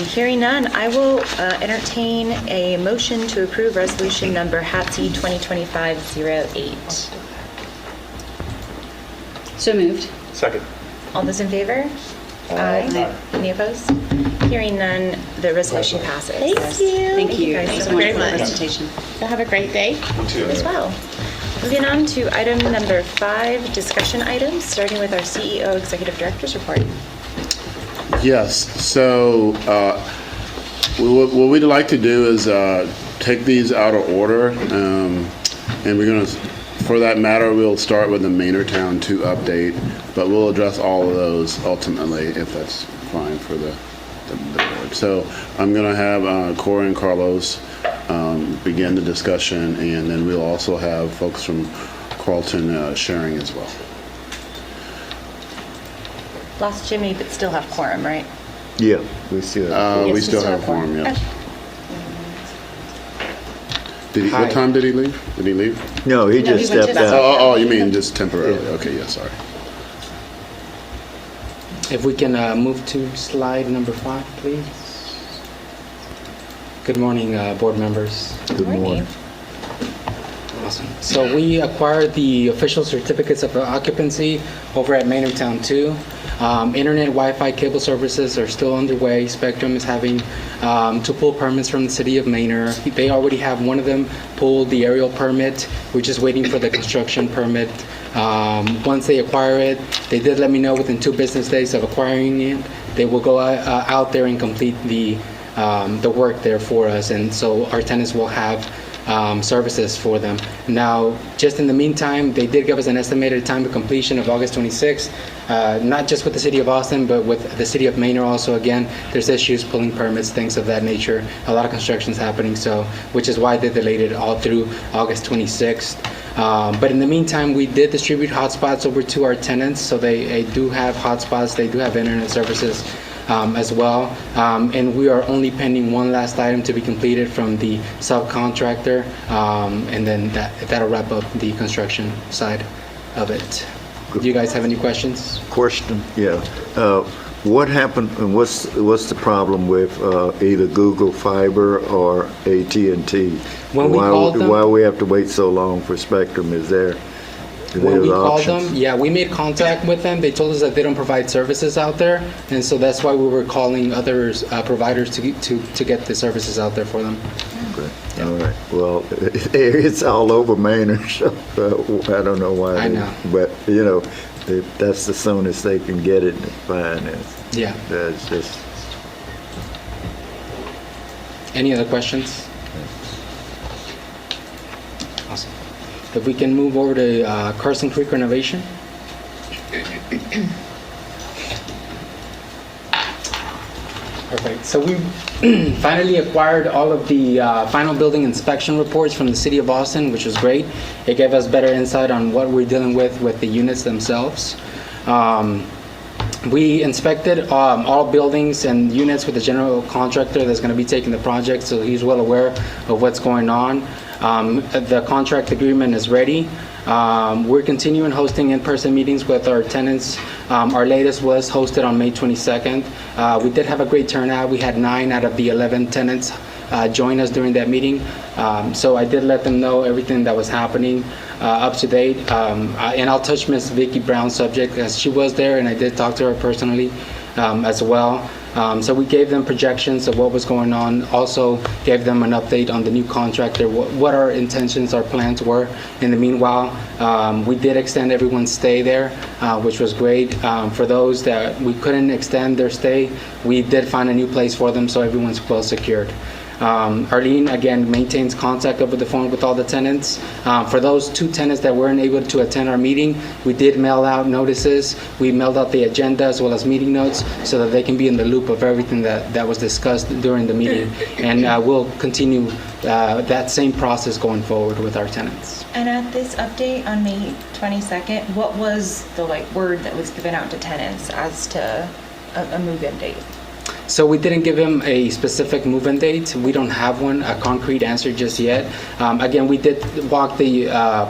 Hearing none, I will entertain a motion to approve resolution number HATC 2025-08. So moved. Second. All those in favor? Aye. Any opposed? Hearing none, the resolution passes. Thank you. Thank you. guys Thanks so so much very for the much. presentation. So have a great day. As well. Moving on to item number 5, discussion items, starting with our CEO Executive Director's report. Yes, so what we'd like to do is take these out of order, and we're going to, for that matter, we'll start with the Maynardtown 2 update, but we'll address all of those ultimately if that's fine for the board. So I'm going to have Corey and Carlos begin the discussion, and then we'll also have folks from Carlton sharing as well. Lost Jimmy, but still have quorum, right? Yeah, we see that. We Yes, still have quorum, yes. What time did he leave? Did he leave? No, he No, he just went stepped to- out. Oh, you mean just temporarily? Okay, yeah, sorry. If we can move to slide number 5, please. Good morning, board members. Good morning. Awesome. So we acquired the official certificates of occupancy over at Maynardtown 2. Internet, Wi-Fi, cable services are still underway. Spectrum is having to pull permits from the city of Maynard. They already have one of them pulled the aerial permit. We're just waiting for the construction permit. Once they acquire it, they did let me know within 2 business days of acquiring it, they will go out there and complete the work there for us. And so our tenants will have services for them. Now, just in the meantime, they did give us an estimated time of completion of August 26th, not just with the city of Austin, but with the city of Maynard also. Again, there's issues pulling permits, things of that nature. A lot of construction's happening, so which is why they delayed it all through August 26th. But in the meantime, we did distribute hotspots over to our tenants, so they do have hotspots, they do have internet services as well. And we are only pending one last item to be completed from the subcontractor, and then that'll wrap up the construction side of it. Do you guys have any questions? Question, yeah. What happened, and what's the problem with either Google Fiber or AT&T? When we called them- Why we have to wait so long for Spectrum? Is there When we called options? them, yeah, we made contact with them. They told us that they don't provide services out there, and so that's why we were calling other providers to get the services out there for them. Okay. All right. Well, it's all over Maynard, so I don't know why. I know. But, if that's the soonest they can get it, fine. Yeah. That's just, Any other questions? Awesome. If we can move over to Carson Creek renovation. Perfect. So we finally acquired all of the final building inspection reports from the city of Austin, which was great. It gave us better insight on what we're dealing with the units themselves. We inspected all buildings and units with the general contractor that's going to be taking the project, so he's well aware of what's going on. The contract agreement is ready. We're continuing hosting in-person meetings with our tenants. Our latest was hosted on May 22nd. We did have a great turnout. We had 9 out of the 11 tenants join us during that meeting. So I did let them know everything that was happening up to date. And I'll touch Ms. Vicky Brown's subject, as she was there, and I did talk to her personally as well. So we gave them projections of what was going on, also gave them an update on the new contractor, what our intentions, our plans were. In the meanwhile, we did extend everyone's stay there, which was great. For those that we couldn't extend their stay, we did find a new place for them, so everyone's well secured. Arlene, again, maintains contact over the phone with all the tenants. For those 2 tenants that weren't able to attend our meeting, we did mail out notices. We mailed out the agenda as well as meeting notes so that they can be in the loop of everything that was discussed during the meeting. And we'll continue that same process going forward with our tenants. And at this update on May 22nd, what was the word that was given out to tenants as to a move-in date? So we didn't give him a specific move-in date. We don't have one, a concrete answer just yet. Again, we did walk the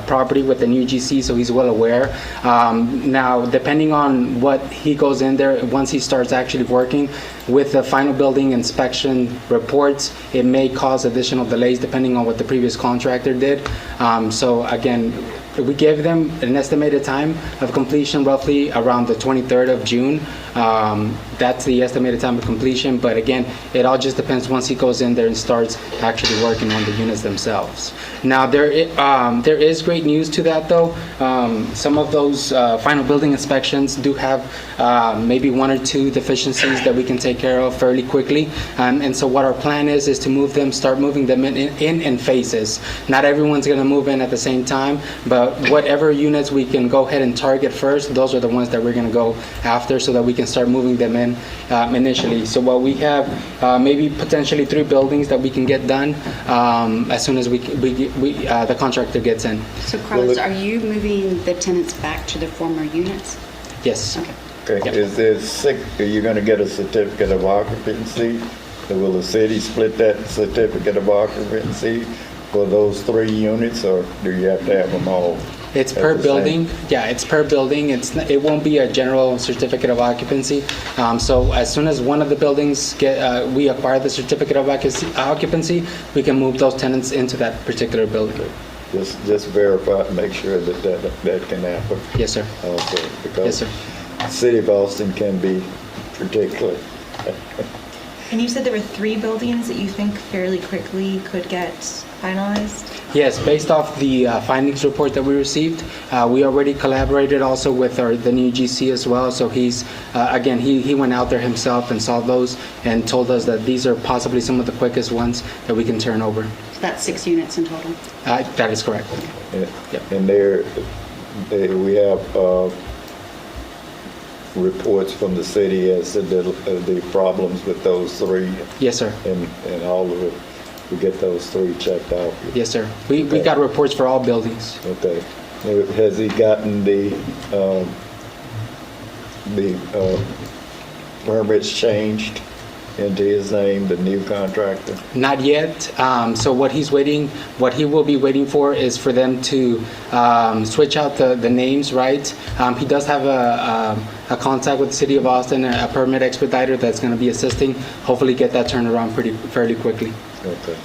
property with the new GC, so he's well aware. Now, depending on what he goes in there, once he starts actually working with the final building inspection reports, it may cause additional delays depending on what the previous contractor did. So again, we gave them an estimated time of completion roughly around the 23rd of June. That's the estimated time of completion, but again, it all just depends once he goes in there and starts actually working on the units themselves. Now, there is great news to that though. Some of those final building inspections do have maybe 1 or 2 deficiencies that we can take care of fairly quickly. And so what our plan is to start moving them in phases. Not everyone's gonna move in at the same time, but whatever units we can go ahead and target first, those are the ones that we're gonna go after so that we can start moving them in initially. So what we have maybe potentially 3 buildings that we can get done as soon as the contractor gets in. So Carlos, are you moving the tenants back to the former units? Yes. Okay. Okay, are you gonna get a certificate of occupancy? Will the city split that certificate of occupancy for those 3 units, or do you have to have them all? It's per building. Yeah, it's per building. It won't be a general certificate of occupancy. So as soon as one of the buildings we acquire the certificate of occupancy, we can move those tenants into that particular building. Just verify and make sure that can happen. Yes, sir. Also, because Yes, sir. the city of Austin can be particular. And you said there were 3 buildings that you think fairly quickly could get finalized? Yes, based off the findings report that we received, we already collaborated also with the new GC as well. So he's, again, he went out there himself and saw those and told us that these are possibly some of the quickest ones that we can turn over. So that's 6 units in total? That is correct. Yep. And we have reports from the city as to the problems with those 3. Yes, sir. And all of it. We get those 3 checked out. Yes, sir. We got reports for all buildings. Okay. Has he gotten the permits changed into his name, the new contractor? Not yet. So what he will be waiting for is for them to switch out the names, right? He does have a contact with the city of Austin, a permit expediter that's going to be assisting. Hopefully get that turned around fairly quickly. Okay.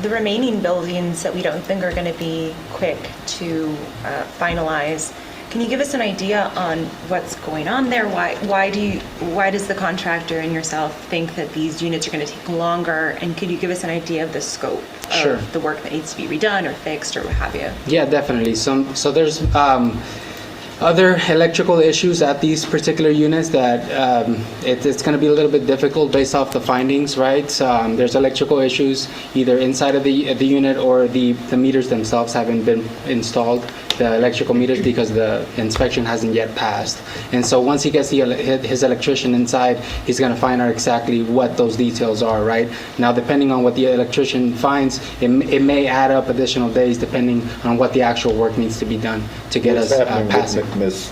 The remaining buildings that we don't think are going to be quick to finalize, can you give us an idea on what's going on there? Why does the contractor and yourself think that these units are going to take longer? And could you give us an idea of the scope Sure. of the work that needs to be redone or fixed or what have you? Yeah, definitely. So there's other electrical issues at these particular units that it's going to be a little bit difficult based off the findings, right? There's electrical issues either inside of the unit or the meters themselves haven't been installed, the electrical meters, because the inspection hasn't yet passed. And so once he gets his electrician inside, he's going to find out exactly what those details are, right? Now, depending on what the electrician finds, it may add up additional days depending on what the actual work needs to be done to get us past it. Miss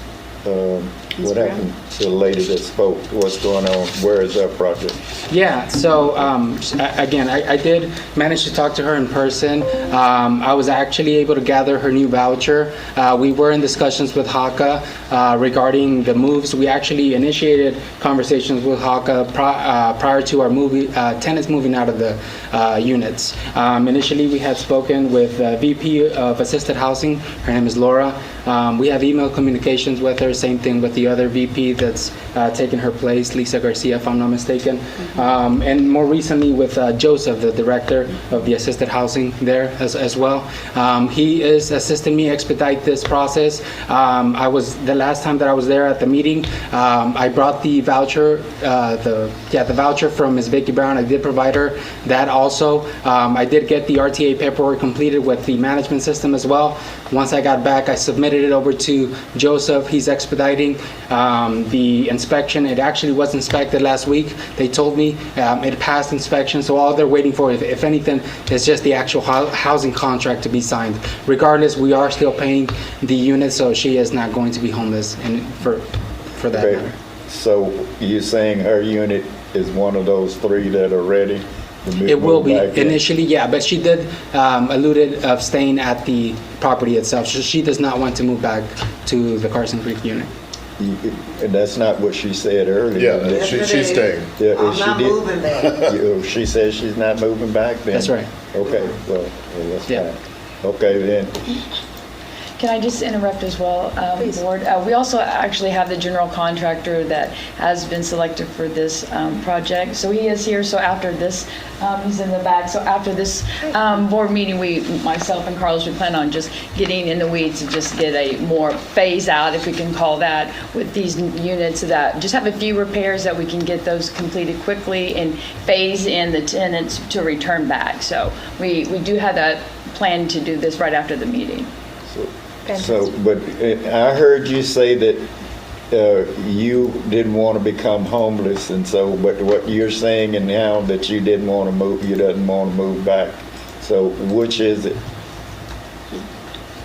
What happened to the lady that spoke? What's going on? Where is that project? Yeah, so again, I did manage to talk to her in person. I was actually able to gather her new voucher. We were in discussions with HATC regarding the moves. We actually initiated conversations with HATC prior to our tenants moving out of the units. Initially, we had spoken with VP of Assisted Housing. Her name is Laura. We have email communications with her. Same thing with the other VP that's taken her place, Lisa Garcia, if I'm not mistaken. And more recently with Joseph, the director of the assisted housing there as well. He is assisting me expedite this process. The last time that I was there at the meeting, I brought the voucher, the voucher from Ms. Vicki Brown. I did provide her that also. I did get the RTA paperwork completed with the management system as well. Once I got back, I submitted it over to Joseph. He's expediting the inspection. It actually was inspected last week. They told me it passed inspection, so all they're waiting for, if anything, is just the actual housing contract to be signed. Regardless, we are still paying the unit, so she is not going to be homeless for that Okay. matter. So you're saying her unit is one of those 3 that are ready? It will be back in? initially, yeah, but she did alluded of staying at the property itself. So she does not want to move back to the Carson Creek unit. And that's not what she said earlier. Yeah, she's staying. Yeah, I'm she not did- moving back. She says she's not moving back then? That's right. Okay, well, that's Yeah. fine. Okay, then, Can I just interrupt as well, Please. Board? We also actually have the general contractor that has been selected for this project. So he is here, so after this, he's in the back. So after this board meeting, myself and Carlos, we plan on just getting in the weeds to just get a more phase out, if we can call that, with these units that just have a few repairs that we can get those completed quickly and phase in the tenants to return back. So we do have that plan to do this right after the meeting. so, but I heard you say that you didn't want to become homeless, and so, but what you're saying and now that you didn't want to move, you doesn't want to move back. So which is it?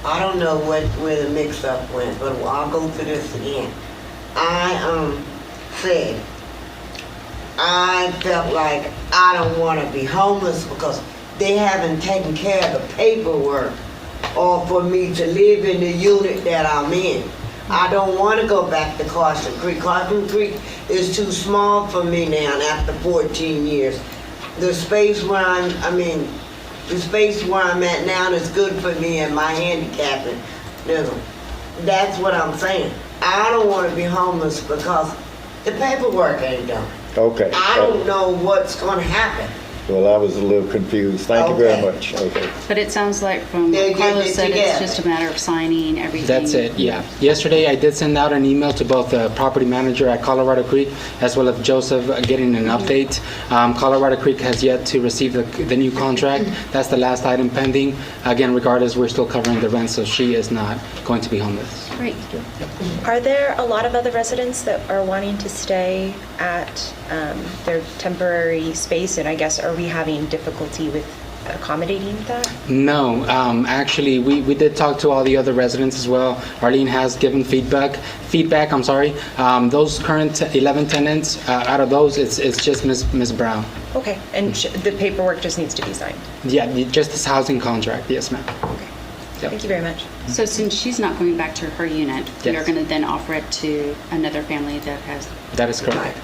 I don't know where the mix-up went, but I'll go through this again. I said, I felt like I don't want to be homeless because they haven't taken care of the paperwork or for me to live in the unit that I'm in. I don't want to go back to Carson Creek. Carson Creek is too small for me now after 14 years. The space where the space where I'm at now is good for me and my handicapping. That's what I'm saying. I don't want to be homeless because the paperwork ain't done. Okay. I don't know what's going to happen. Well, I was a little confused. Thank you very Okay. much. Okay. But it sounds like from They're what getting Carlos it said, it's together. just a matter of signing everything. That's it, yeah. Yesterday, I did send out an email to both the property manager at Colorado Creek as well as Joseph getting an update. Colorado Creek has yet to receive the new contract. That's the last item pending. Again, regardless, we're still covering the rent, so she is not going to be homeless. Great. Are there a lot of other residents that are wanting to stay at their temporary space? And I guess, are we having difficulty with accommodating that? No, actually, we did talk to all the other residents as well. Arlene has given feedback. Those current 11 tenants, out of those, it's just Ms. Brown. Okay, and the paperwork just needs to be signed? Yeah, just this housing contract, yes, ma'am. Okay, Yep. thank you very much. So since she's not going back to her unit, we Yes. are going to then offer it to another family that has, That is correct.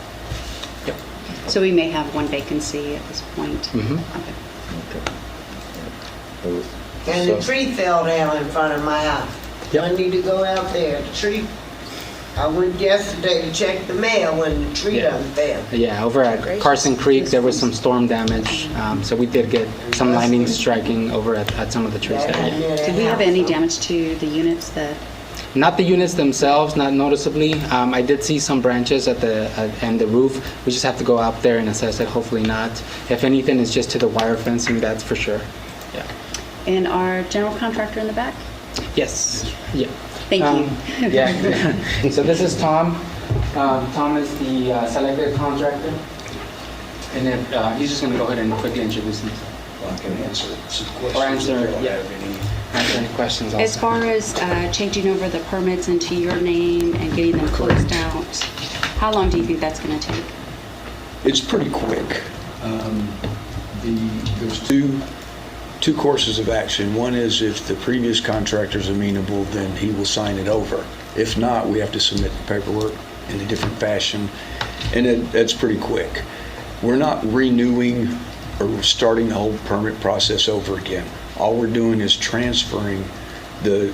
Yep. so we may have one vacancy at this point. Mhm. Okay. And the tree fell down in front of my house. Yep. I need to go out there. The tree, I went yesterday to check the mail when the tree Yeah. done fell. Yeah, over at Gracious. Carson Creek, there was some storm damage, so we did get some lightning striking over at some of the trees there. Yeah. Did we have any damage to the units that, Not the units themselves, not noticeably. I did see some branches at the roof. We just have to go out there and assess it. Hopefully not. If anything, it's just to the wire fencing. That's for sure. Yeah. and our general contractor in the back? Yes. Yeah. Thank you. Yeah. So this is Tom. Tom is the selected contractor, and then he's just going to go ahead and quickly introduce himself. I can answer some Or questions. answer, if you don't yeah. have any. answer any questions also. As far as changing over the permits into your name and getting them closed out, how long do you think that's going to take? It's pretty quick. There's two courses of action. One is if the previous contractor's amenable, then he will sign it over. If not, we have to submit the paperwork in a different fashion, and that's pretty quick. We're not renewing or starting the whole permit process over again. All we're doing is transferring the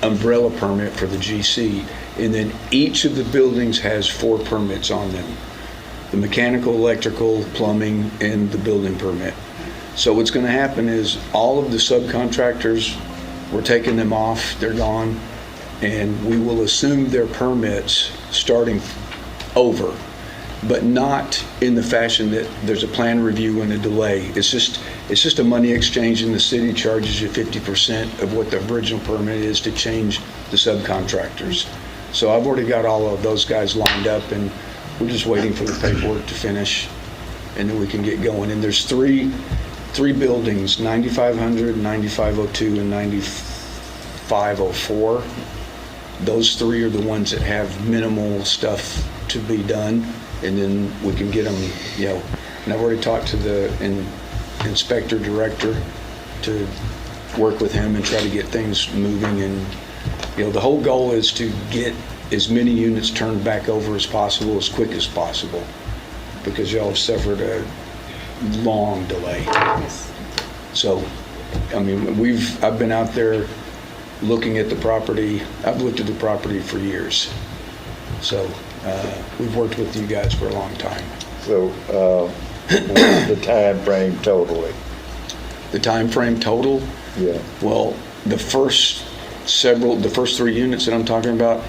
umbrella permit for the GC, and then each of the buildings has 4 permits on them: the mechanical, electrical, plumbing, and the building permit. So what's going to happen is all of the subcontractors, we're taking them off, they're gone, and we will assume their permits starting over, but not in the fashion that there's a plan review and a delay. It's just a money exchange, and the city charges you 50% of what the original permit is to change the subcontractors. So I've already got all of those guys lined up, and we're just waiting for the paperwork to finish, and then we can get going. And there's three buildings, 9500, 9502, and 9504. Those 3 are the ones that have minimal stuff to be done, and then we can get them, and I've already talked to the inspector director to work with him and try to get things moving. And the whole goal is to get as many units turned back over as possible, as quick as possible, because y'all have suffered a long delay. So, I mean, I've been out there looking at the property. I've looked at the property for years. So we've worked with you guys for a long time. So what's the time frame totally? The time frame total? Yeah. Well, the first 3 units that I'm talking about,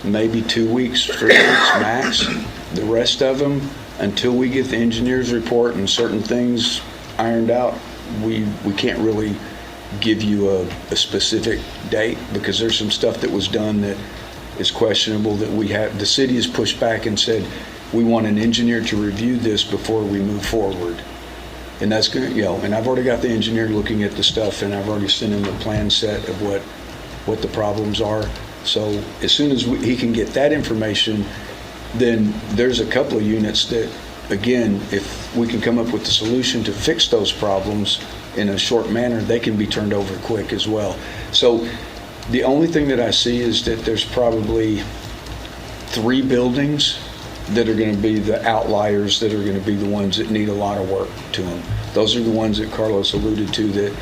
maybe 2 weeks, 3 weeks max. The rest of them, until we get the engineer's report and certain things ironed out, we can't really give you a specific date, because there's some stuff that was done that is questionable that the city has pushed back and said, we want an engineer to review this before we move forward. And that's going to, and I've already got the engineer looking at the stuff, and I've already sent him a plan set of what the problems are. So as soon as he can get that information, then there's a couple of units that, again, if we can come up with the solution to fix those problems in a short manner, they can be turned over quick as well. So the only thing that I see is that there's probably 3 buildings that are going to be the outliers, that are going to be the ones that need a lot of work to them. Those are the ones that Carlos alluded to, that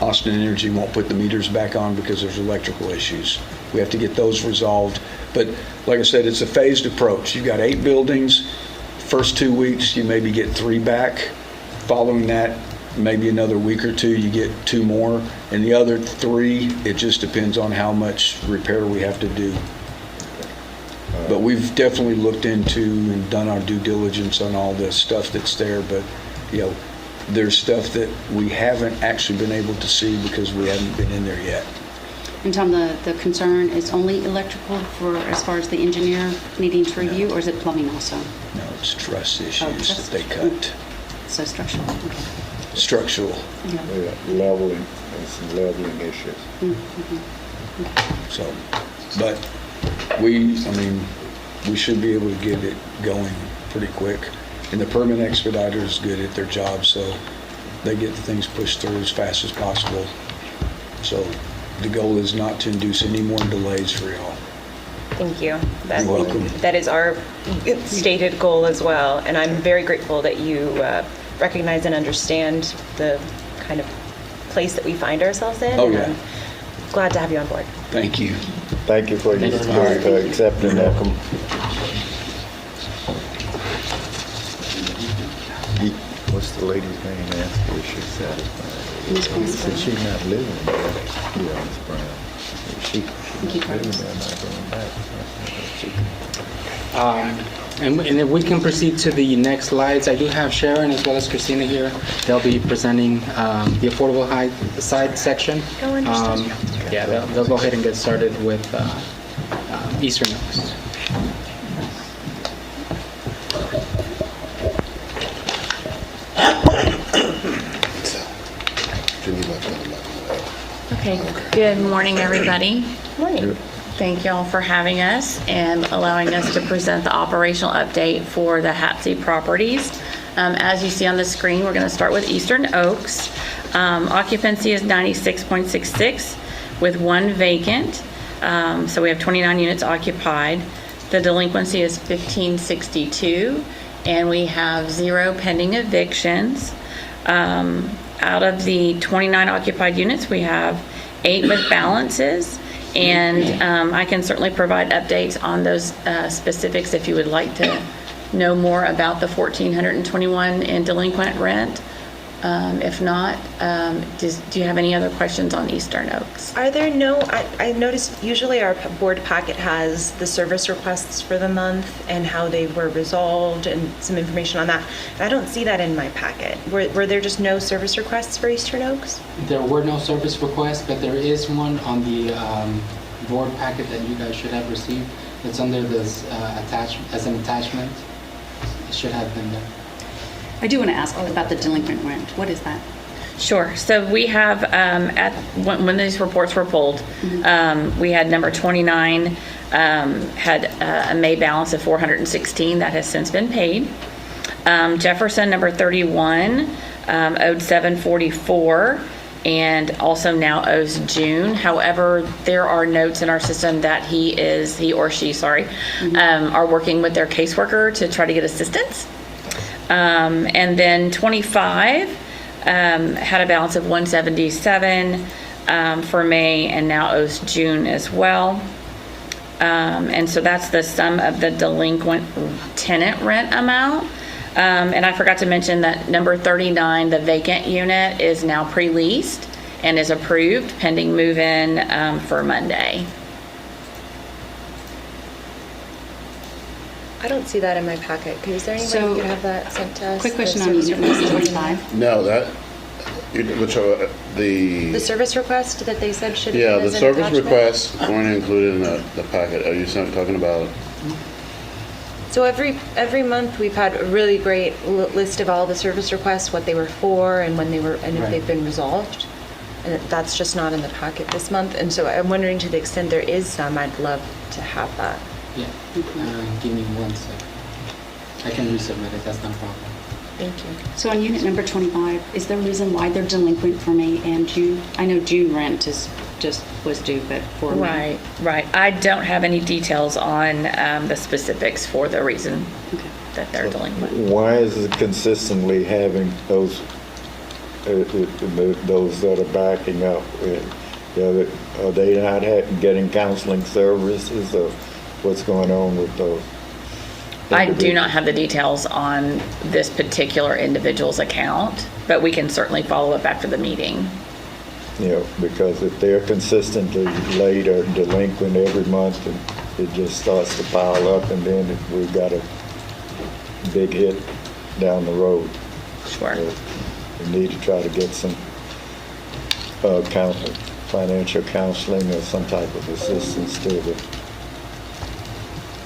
Austin Energy won't put the meters back on because there's electrical issues. We have to get those resolved. But like I said, it's a phased approach. You've got 8 buildings. First 2 weeks, you maybe get 3 back. Following that, maybe another week or 2, you get 2 more. And the other 3, it just depends on how much repair we have to do. But we've definitely looked into and done our due diligence on all the stuff that's there. But, there's stuff that we haven't actually been able to see because we haven't been in there yet. And Tom, the concern is only electrical for as far as the engineer needing to review, or is it plumbing also? No, it's truss issues truss. that they cut. So structural. Okay. Structural. Yeah. Leveling, there's some leveling issues. So, but we should be able to get it going pretty quick. And the permit expediter is good at their job, so they get things pushed through as fast as possible. So the goal is not to induce any more delays for y'all. Thank you. You're welcome. That is our stated goal as well, and I'm very grateful that you recognize and understand the kind of place that we find ourselves in. Oh, and yeah. I'm glad to have you on board. Thank you. Thank you for accepting that. What's the lady's name? Asked her if she's satisfied. Ms. Brown. She said she's not living there. Yeah, Ms. Brown. She Keep living going. there, not going back. She And if we can proceed to the next slides, I do have Sharon as well as Christina here. They'll be presenting the affordable side section. Go understand. Yeah, they'll go ahead and get started with Eastern Oaks. Jimmy left at 11. Okay, good morning, everybody. Morning. Thank y'all for having us and allowing us to present the operational update for the HATC properties. As you see on the screen, we're going to start with Eastern Oaks. Occupancy is 96.66 with 1 vacant. So we have 29 units occupied. The delinquency is 1562, and we have 0 pending evictions. Out of the 29 occupied units, we have 8 with balances, and I can certainly provide updates on those specifics if you would like to know more about the 1,421 in delinquent rent. If not, do you have any other questions on Eastern Oaks? Are there no, I noticed usually our board packet has the service requests for the month and how they were resolved and some information on that. I don't see that in my packet. Were there just no service requests for Eastern Oaks? There were no service requests, but there is one on the board packet that you guys should have received. It's under this as an attachment. It should have been there. I do want to ask about the delinquent rent. What is that? Sure. So we have, when these reports were pulled, we had number 29 had a May balance of 416 that has since been paid. Jefferson, number 31, owed 744 and also now owes June. However, there are notes in our system that he or she, are working with their caseworker to try to get assistance. And then 25 had a balance of 177 for May and now owes June as well. And so that's the sum of the delinquent tenant rent amount. And I forgot to mention that number 39, the vacant unit, is now pre-leased and is approved pending move-in for Monday. I don't see that in my packet. Is there any way So, you could have that sent to us? Quick question The on service unit number request? 25. No, which are The service request that they said should be yeah, the as an service attachment? requests weren't included in the packet. Are you talking about? So every month we've had a really great list of all the service requests, what they were for, and when they were, and if Right. they've been resolved. And that's just not in the packet this month. And so I'm wondering, to the extent there is some, I'd love to have that. Yeah. Give me 1 second. I can resubmit it. That's not a problem. Thank you. So on unit number 25, is there a reason why they're delinquent for May and June? I know June rent was due, but for May. Right. I don't have any details on the specifics for the reason Okay. that they're delinquent. Why is it consistently having those that are backing up? Are they not getting counseling services, or what's going on with those? I do not have the details on this particular individual's account, but we can certainly follow up after the meeting. Because if they're consistently late or delinquent every month, it just starts to pile up, and then we've got a big hit down the road. Sure. We need to try to get some financial counseling or some type of assistance to them.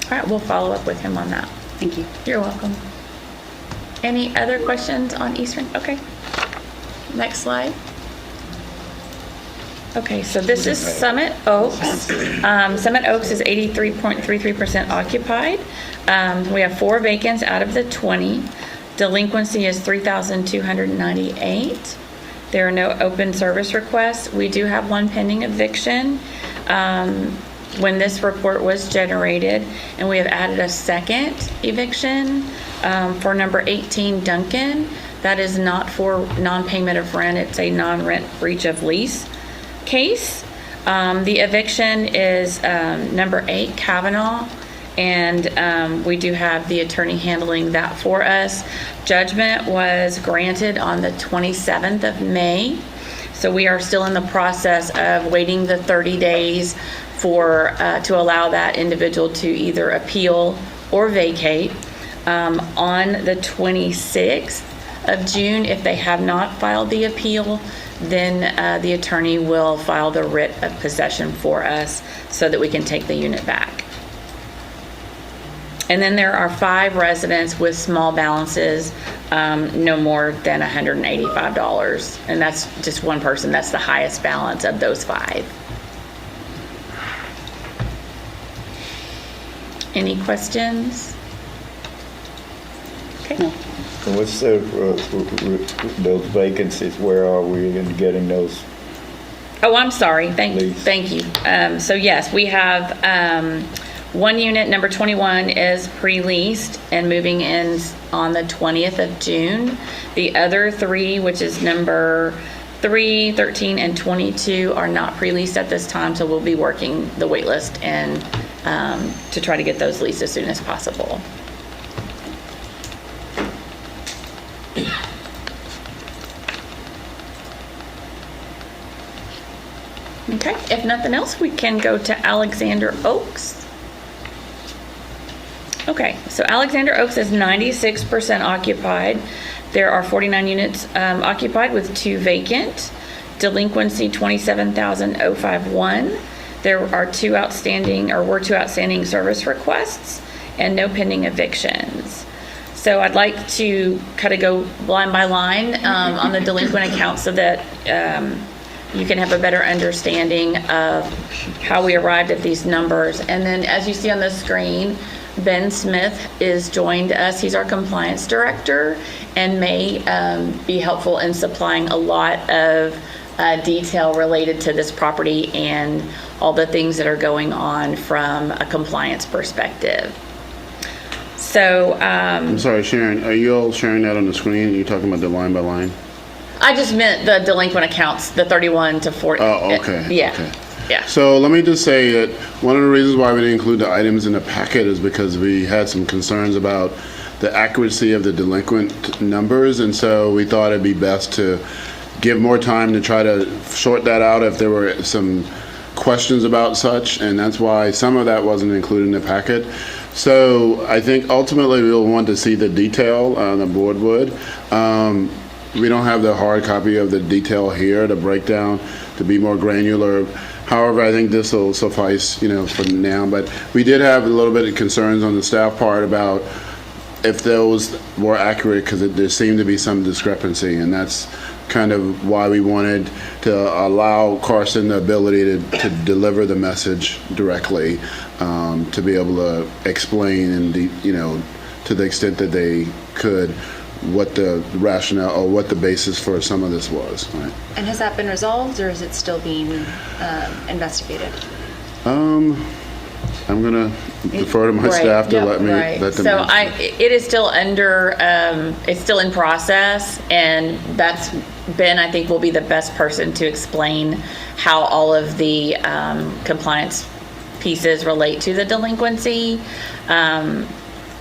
All right, we'll follow up with him on that. Thank you. You're welcome. Any other questions on Eastern? Okay. Next slide. Okay, so this is Summit Oaks. Summit Oaks is 83.33% occupied. We have 4 vacants out of the 20. Delinquency is 3,298. There are no open service requests. We do have 1 pending eviction. When this report was generated, and we have added a second eviction for number 18 Duncan. That is not for non-payment of rent. It's a non-rent breach of lease case. The eviction is number 8 Kavanaugh, and we do have the attorney handling that for us. Judgment was granted on the 27th of May. So we are still in the process of waiting the 30 days to allow that individual to either appeal or vacate. On the 26th of June, if they have not filed the appeal, then the attorney will file the writ of possession for us so that we can take the unit back. And then there are 5 residents with small balances, no more than $185. And that's just one person. That's the highest balance of those 5. Any questions? Okay. And what's those vacancies, where are we in getting those? Oh, I'm sorry. Thank Please. you. So yes, we have one unit, number 21, is pre-leased and moving in on the 20th of June. The other 3, which is number 3, 13, and 22, are not pre-leased at this time, so we'll be working the wait list and to try to get those leased as soon as possible. Okay, if nothing else, we can go to Alexander Oaks. Okay, so Alexander Oaks is 96% occupied. There are 49 units occupied with 2 vacant. Delinquency 27,051. There are 2 outstanding service requests and no pending evictions. So I'd like to kind of go line by line on the delinquent accounts so that you can have a better understanding of how we arrived at these numbers. And then as you see on the screen, Ben Smith is joined us. He's our compliance director and may be helpful in supplying a lot of detail related to this property and all the things that are going on from a compliance perspective. So I'm sorry, Sharon, are you all sharing that on the screen? You're talking about the line by line? I just meant the delinquent accounts, the 31 to 40. Oh, okay. Yeah. Okay. Yeah. So let me just say that one of the reasons why we didn't include the items in the packet is because we had some concerns about the accuracy of the delinquent numbers, and so we thought it'd be best to give more time to try to sort that out if there were some questions about such, and that's why some of that wasn't included in the packet. So I think ultimately we'll want to see the detail, the board would. We don't have the hard copy of the detail here, the breakdown, to be more granular. However, I think this will suffice, for now. But we did have a little bit of concerns on the staff part about if those were accurate, because there seemed to be some discrepancy, and that's kind of why we wanted to allow Carson the ability to deliver the message directly, to be able to explain and to the extent that they could what the rationale or what the basis for some of this was. Right? And has that been resolved, or is it still being investigated? I'm gonna defer to my staff to let them. So it is still under, it's still in process, and that's Ben, I think, will be the best person to explain how all of the compliance pieces relate to the delinquency.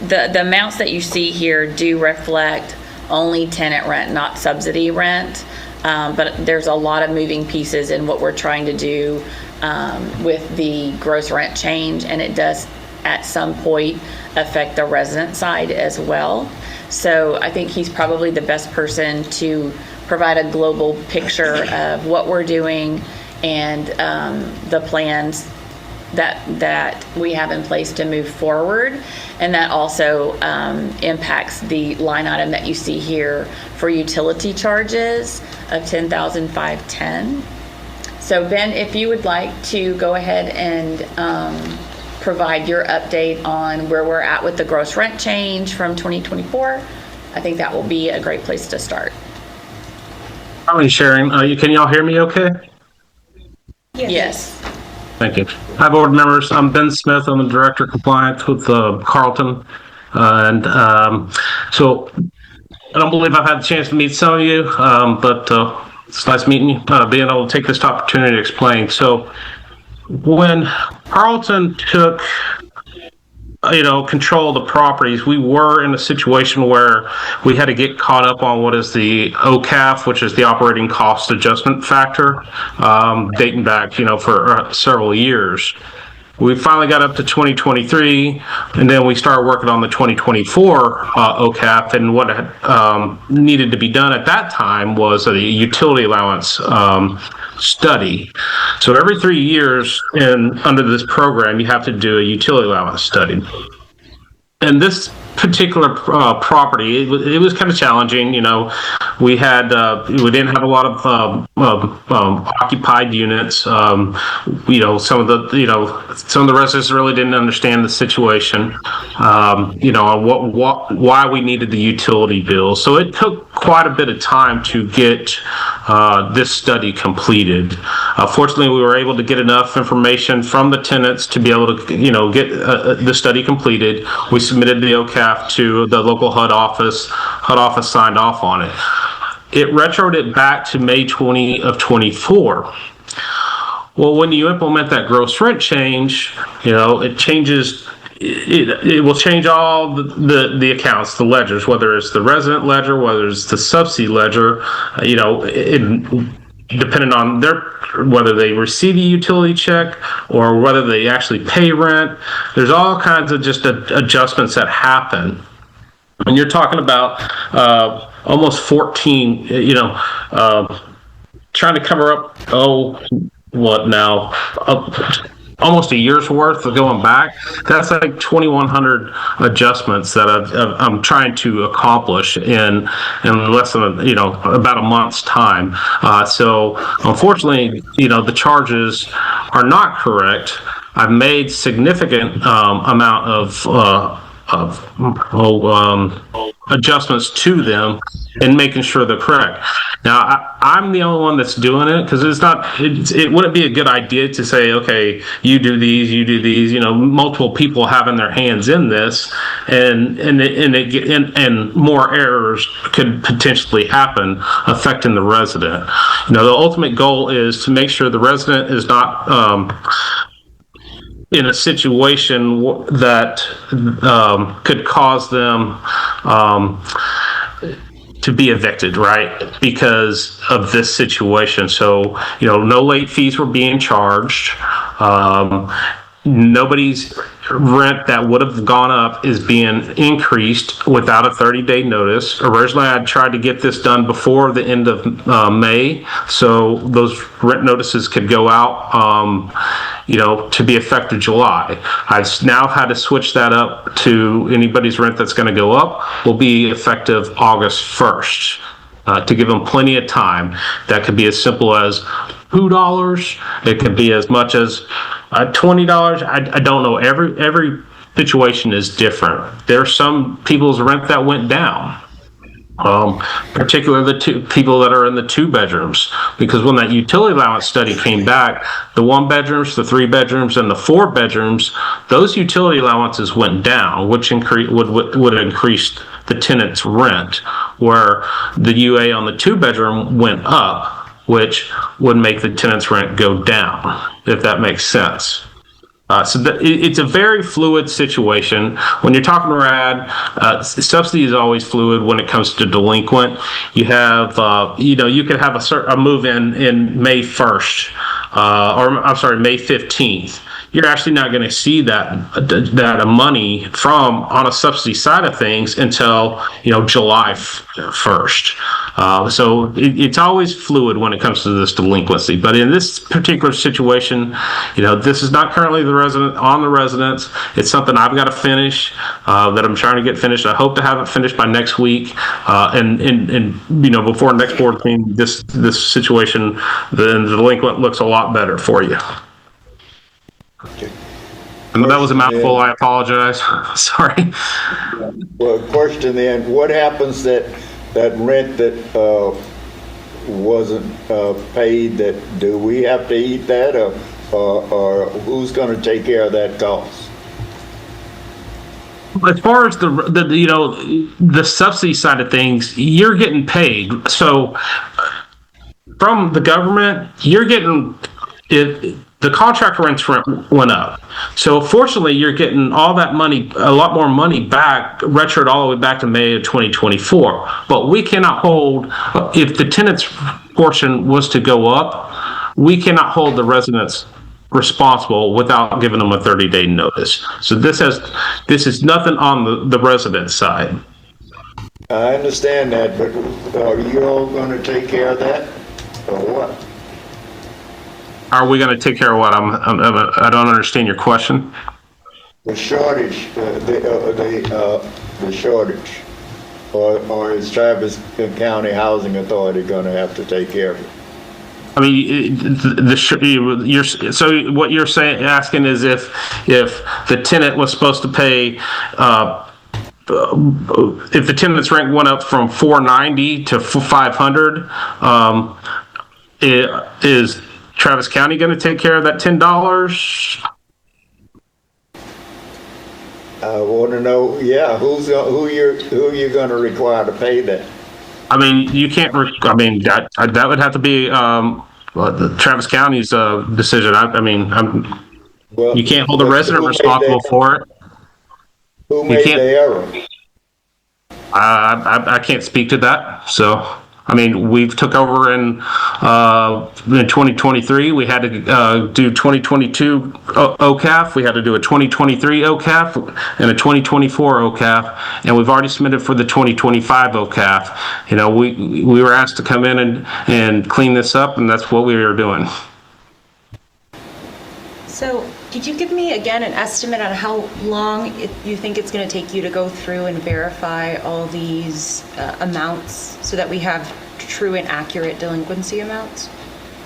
The amounts that you see here do reflect only tenant rent, not subsidy rent. But there's a lot of moving pieces in what we're trying to do with the gross rent change, and it does at some point affect the resident side as well. So I think he's probably the best person to provide a global picture of what we're doing and the plans that we have in place to move forward. And that also impacts the line item that you see here for utility charges of $10,510. So Ben, if you would like to go ahead and provide your update on where we're at with the gross rent change from 2024, I think that will be a great place to start. Hi, Sharon. Can y'all hear me okay? Yes. Thank you. Hi, board members. I'm Ben Smith. I'm the Director of Compliance with Carlton. So I don't believe I've had the chance to meet some of you, but it's nice meeting you, being able to take this opportunity to explain. So when Carlton took control of the properties, we were in a situation where we had to get caught up on what is the OCAF, which is the operating cost adjustment factor, dating back, for several years. We finally got up to 2023, and then we started working on the 2024 OCAF, and what needed to be done at that time was a utility allowance study. So every 3 years under this program, you have to do a utility allowance study. and this particular property, it was kind of challenging. You know, we didn't have a lot of occupied units. You know, some of the residents really didn't understand the situation. You know, why we needed the utility bill. So it took quite a bit of time to get this study completed. Fortunately, we were able to get enough information from the tenants to be able to, you know, get the study completed. We submitted the OCAF to the local HUD office. HUD office signed off on it. It retroed it back to May 20 of 24. Well, when you implement that gross rent change, you know, it changes. It will change all the accounts, the ledgers, whether it's the resident ledger, whether it's the subsidy ledger, you know, depending on whether they receive a utility check or whether they actually pay rent. There's all kinds of just adjustments that happen. When you're talking about almost 14, you know, trying to cover up, almost a year's worth of going back. That's like 2,100 adjustments that I'm trying to accomplish in less than, you know, about a month's time. So unfortunately, you know, the charges are not correct. I've made significant amount of adjustments to them and making sure they're correct. Now, I'm the only one that's doing it because it wouldn't be a good idea to say, okay, you do these, you know, multiple people having their hands in this and more errors could potentially happen affecting the resident. You know, the ultimate goal is to make sure the resident is not in a situation that could cause them to be evicted, right? Because of this situation. So, you know, no late fees were being charged. Nobody's rent that would have gone up is being increased without a 30-day notice. Originally, I tried to get this done before the end of May, so those rent notices could go out, you know, to be effective July. I've now had to switch that up to anybody's rent that's going to go up will be effective August 1st. To give them plenty of time. That could be as simple as $2. It could be as much as $20. I don't know. Every situation is different. There are some people's rent that went down. Particularly the two people that are in the 2 bedrooms, because when that utility allowance study came back, the 1 bedrooms, the 3 bedrooms, and the 4 bedrooms, those utility allowances went down, which would increase the tenant's rent, where the UA on the 2 bedroom went up, which would make the tenant's rent go down, if that makes sense. It's a very fluid situation. When you're talking RAD, subsidy is always fluid when it comes to delinquent. You have, you know, you could have a move in May 1st, or I'm sorry, May 15th. You're actually not going to see that money on a subsidy side of things until, you know, July 1st. So it's always fluid when it comes to this delinquency. But in this particular situation, you know, this is not currently the residents. It's something I've got to finish, that I'm trying to get finished. I hope to have it finished by next week. And you know, before next board meeting, this situation, the delinquent looks a lot better for you. Okay. And that was a mouthful. I apologize. Sorry. Well, question then, what happens that rent that wasn't paid, do we have to eat that, or who's going to take care of that cost? As far as the you know, the subsidy side of things, you're getting paid. So from the government, you're getting it. The contract rents went up. So fortunately, you're getting all that money, a lot more money back, retroed all the way back to May of 2024. But we cannot hold, if the tenant's portion was to go up, we cannot hold the residents responsible without giving them a 30-day notice. So this is nothing on the resident side. I understand that, but are you all going to take care of that, or what? Are we going to take care of what? I don't understand your question. the shortage, the shortage, or is Travis County Housing Authority gonna have to take care of it? I mean, so what you're saying, asking is if the tenant was supposed to pay, if the tenant's rent went up from $490 to $500, is Travis County going to take care of that $10? I want to know, yeah, who you're gonna require to pay that? I mean, you can't. I mean, that would have to be the Travis County's decision. I mean, Well, you can't hold a who resident made responsible that- for it. Who You made can't. the error? I can't speak to that. So, I mean, we've took over in 2023. We had to do 2022 OCAF. We had to do a 2023 OCAF and a 2024 OCAF, and we've already submitted for the 2025 OCAF. You know, we were asked to come in and clean this up, and that's what we were doing. So, could you give me again an estimate on how long you think it's going to take you to go through and verify all these amounts so that we have true and accurate delinquency amounts?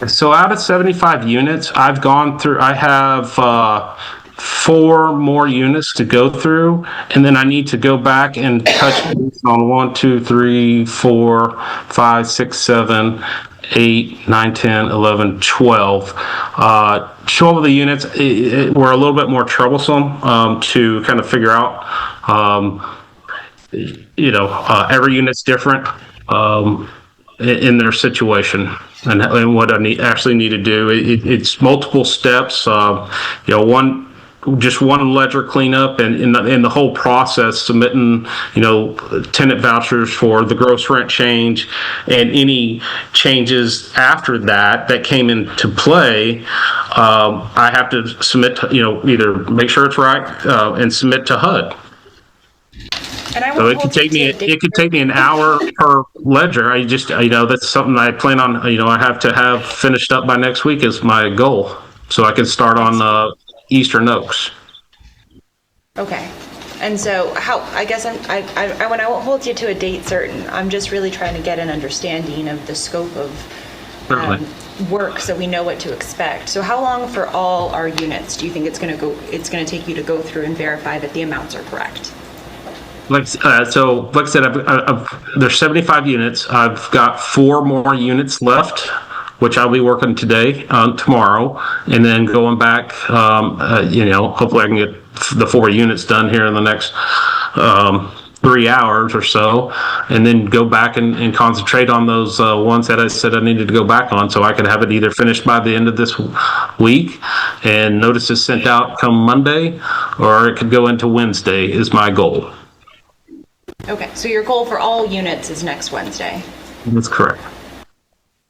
So out of 75 units, I've gone through, I have 4 more units to go through, and then I need to go back and touch base on 1, 2, 3, 4, 5, 6, 7, 8, 9, 10, 11, 12. 12 of the units were a little bit more troublesome to kind of figure out. Every unit's different in their situation and what I actually need to do. It's multiple steps. Just one ledger cleanup, and in the whole process, submitting, tenant vouchers for the gross rent change and any changes after that came into play. I have to submit to, either make sure it's right and submit to HUD. And I So it could take me an hour per ledger. I just, that's something I plan on, I have to have finished up by next week is my goal. So I can start on Eastern Oaks. Okay. And so I won't hold you to a date certain. I'm just really trying to get an understanding of the scope of work so we know what to expect. So how long for all our units do you think it's going to take you to go through and verify that the amounts are correct? Like I said, there's 75 units. I've got 4 more units left, which I'll be working tomorrow, and then going back, hopefully I can get the 4 units done here in the next 3 hours or so, and then go back and concentrate on those ones that I said I needed to go back on, so I could have it either finished by the end of this week and notices sent out come Monday, or it could go into Wednesday is my goal. Okay, so your goal for all units is next Wednesday? That's correct.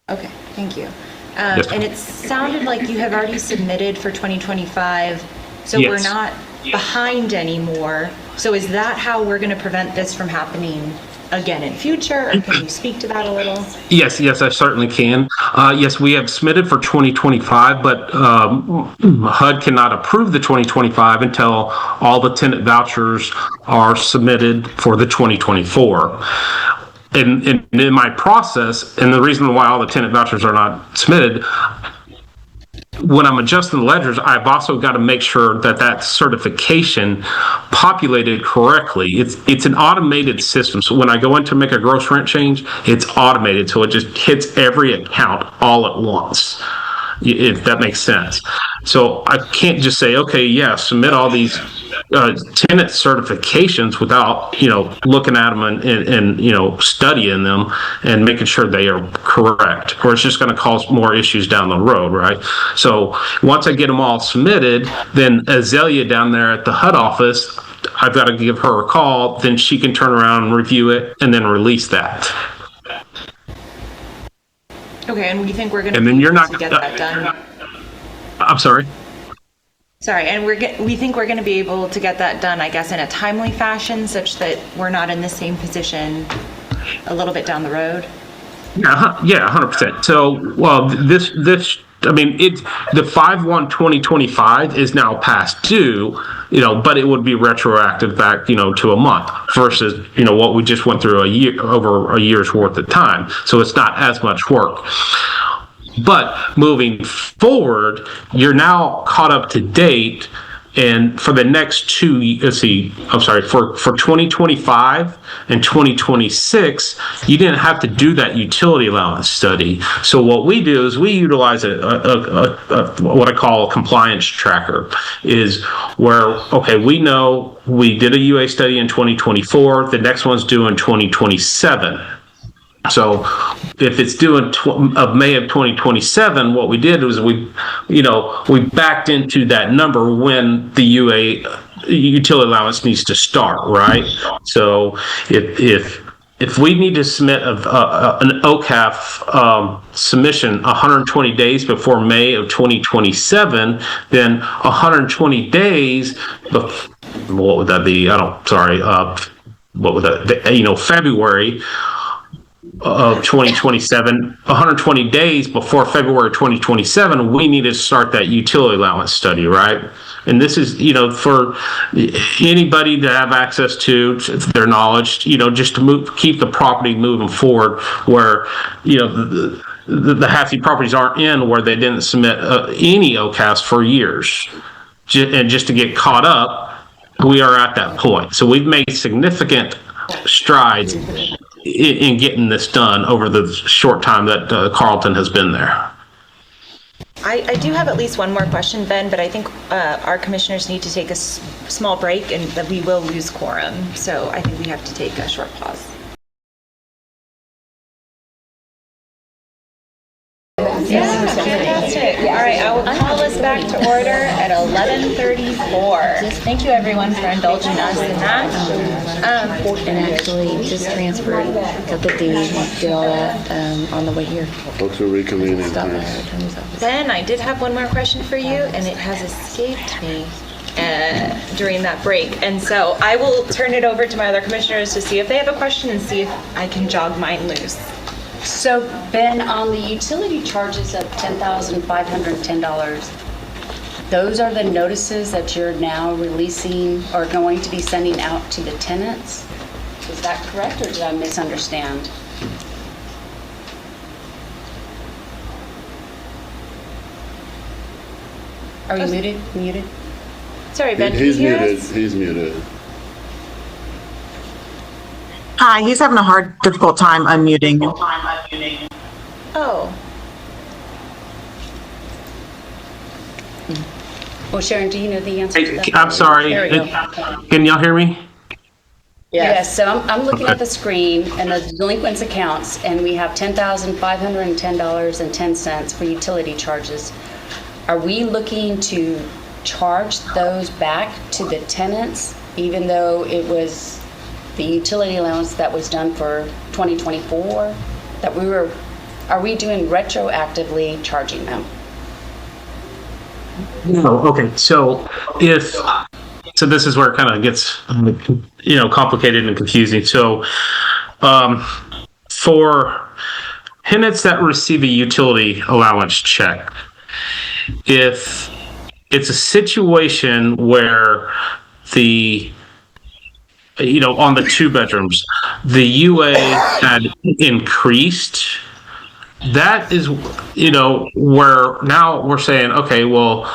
Okay, thank you. Yes. And it sounded like you have already submitted for 2025, so Yes. we're not behind anymore. So is that how we're going to prevent this from happening again in future, or can you speak to that a little? Yes, I certainly can. Yes, we have submitted for 2025, but HUD cannot approve the 2025 until all the tenant vouchers are submitted for the 2024. And in my process, and the reason why all the tenant vouchers are not submitted, when I'm adjusting the ledgers, I've also got to make sure that certification populated correctly. It's an automated system. So when I go in to make a gross rent change, it's automated. So it just hits every account all at once, if that makes sense. So I can't just say, okay, yeah, submit all these tenant certifications without, looking at them and studying them and making sure they are correct, or it's just going to cause more issues down the road, right? So once I get them all submitted, then Azalea down there at the HUD office, I've got to give her a call, then she can turn around and review it and then release that. Okay, and we think we're going to And then you're not get that done? I'm sorry? Sorry, and we think we're going to be able to get that done, I guess, in a timely fashion, such that we're not in the same position a little bit down the road? Yeah, 100%. So, well, this I mean, the 5/1/2025 is now past due, but it would be retroactive back, to a month versus, what we just went through over a year's worth of time. So it's not as much work. But moving forward, you're now caught up to date. And for the next for 2025 and 2026, you didn't have to do that utility allowance study. So what we do is we utilize what I call a compliance tracker, is where, okay, we know we did a UA study in 2024, the next one's due in 2027. So if it's due in May of 2027, what we did was we backed into that number when the utility allowance needs to start, right? So if we need to submit an OCAF submission 120 days before May of 2027, then 120 days, what would that be? What would that be? February of 2027, 120 days before February 2027, we need to start that utility allowance study, right? And this is, for anybody to have access to their knowledge, just to keep the property moving forward, where, the HATC properties aren't in where they didn't submit any OCAS for years. And just to get caught up, we are at that point. So we've made significant strides in getting this done over the short time that Carlton has been there. I do have at least one more question, Ben, but I think our commissioners need to take a small break and that we will lose quorum. So I think we have to take a short pause. Fantastic. All right, I will call us back to order at 11:34. Thank you, everyone, for indulging us in that. And actually just transferred, got the deed, did all that on the way here. Folks will reconvene in Stop time. by our attorney's office. Ben, I did have one more question for you, and it has escaped me during that break. And so I will turn it over to my other commissioners to see if they have a question and see if I can jog mine loose. So Ben, on the utility charges of $10,510, those are the notices that you're now releasing or going to be sending out to the tenants? Is that correct, or did I misunderstand? Are you muted? Sorry, Ben, can you He's hear muted. us? He's muted. Hi, he's having a difficult time unmuting. Oh, Well, Sharon, do you know the answer to that? I'm sorry. There we go. Can y'all hear me? Yes, so I'm looking Okay. at the screen and the delinquents accounts, and we have $10,510.10 for utility charges. Are we looking to charge those back to the tenants, even though it was the utility allowance that was done for 2024? Are we doing retroactively charging them? No. Okay. So this is where it kind of gets, complicated and confusing. So, for tenants that receive a utility allowance check, if it's a situation where on the 2 bedrooms, the UA had increased, that is, where now we're saying, okay, well,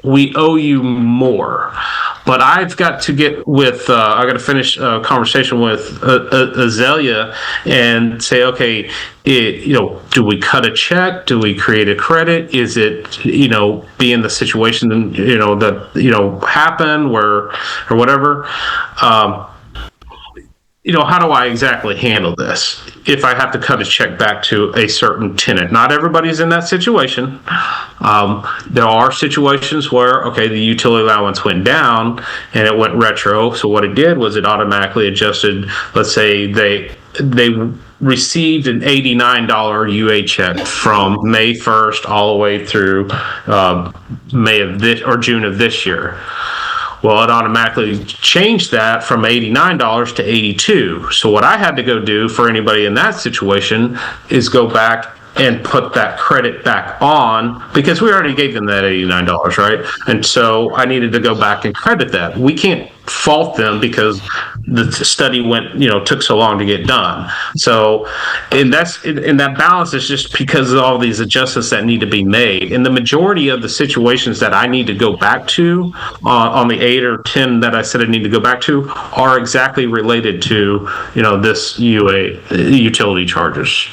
we owe you more. But I've got to get with, I got to finish a conversation with Azalea and say, okay, do we cut a check? Do we create a credit? Is it, be in the situation, that, happen or whatever? How do I exactly handle this if I have to cut a check back to a certain tenant? Not everybody's in that situation. There are situations where, okay, the utility allowance went down and it went retro. So what it did was it automatically adjusted. Let's say they received an $89 UA check from May 1st all the way through May of this or June of this year. Well, it automatically changed that from $89 to $82. So what I had to go do for anybody in that situation is go back and put that credit back on because we already gave them that $89, right? And so I needed to go back and credit that. We can't fault them because the study took so long to get done. So, and that balance is just because of all these adjustments that need to be made. And the majority of the situations that I need to go back to on the 8 or 10 that I said I need to go back to are exactly related to, this utility charges.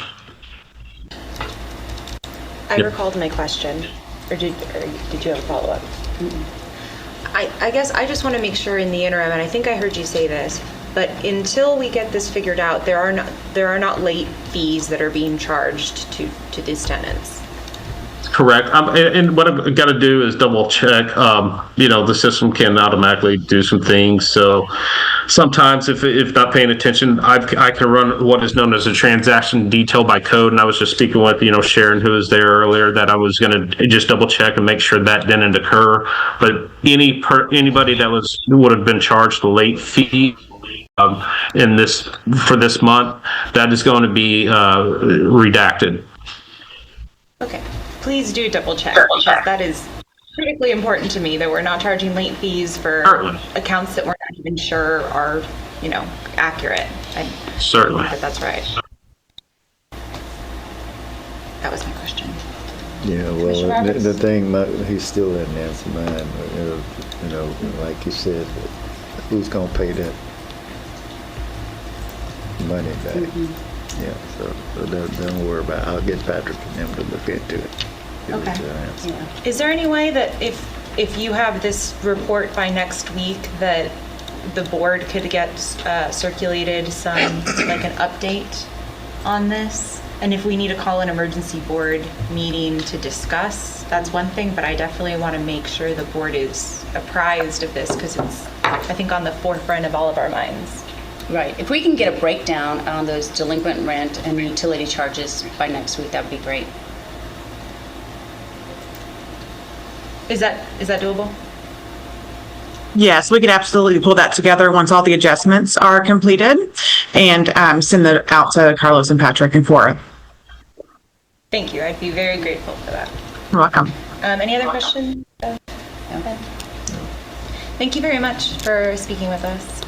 I recalled my question, or did you have a follow-up? I guess I just want to make sure in the interim, and I think I heard you say this, but until we get this figured out, there are not late fees that are being charged to these tenants. Correct. And what I've got to do is double check. The system can automatically do some things. So sometimes, if not paying attention, I can run what is known as a transaction detail by code. And I was just speaking with Sharon, who was there earlier, that I was going to just double check and make sure that didn't occur. But anybody that would have been charged the late fee for this month, that is going to be redacted. Okay. Please do double check, because that is critically important to me, that we're not charging late fees for accounts that we're not even sure are, accurate. I Certainly. think that's right. That was my question. Yeah, well, the thing, he still didn't answer mine. Like you said, who's gonna pay that money back? Mm-hmm. Yeah, so don't worry about it. I'll get Patrick and them to look into it. Okay. Is there any way that if you have this report by next week, that the board could get circulated like an update on this? And if we need to call an emergency board meeting to discuss, that's one thing, but I definitely want to make sure the board is apprised of this, because it's, I think, on the forefront of all of our minds. Right. If we can get a breakdown on those delinquent rent and utility charges by next week, that would be great. Is that doable? Yes, we could absolutely pull that together once all the adjustments are completed and send that out to Carlos and Patrick and Cora. Thank you. I'd be very grateful for that. You're welcome. Any other questions? No. Thank you very much for speaking with us.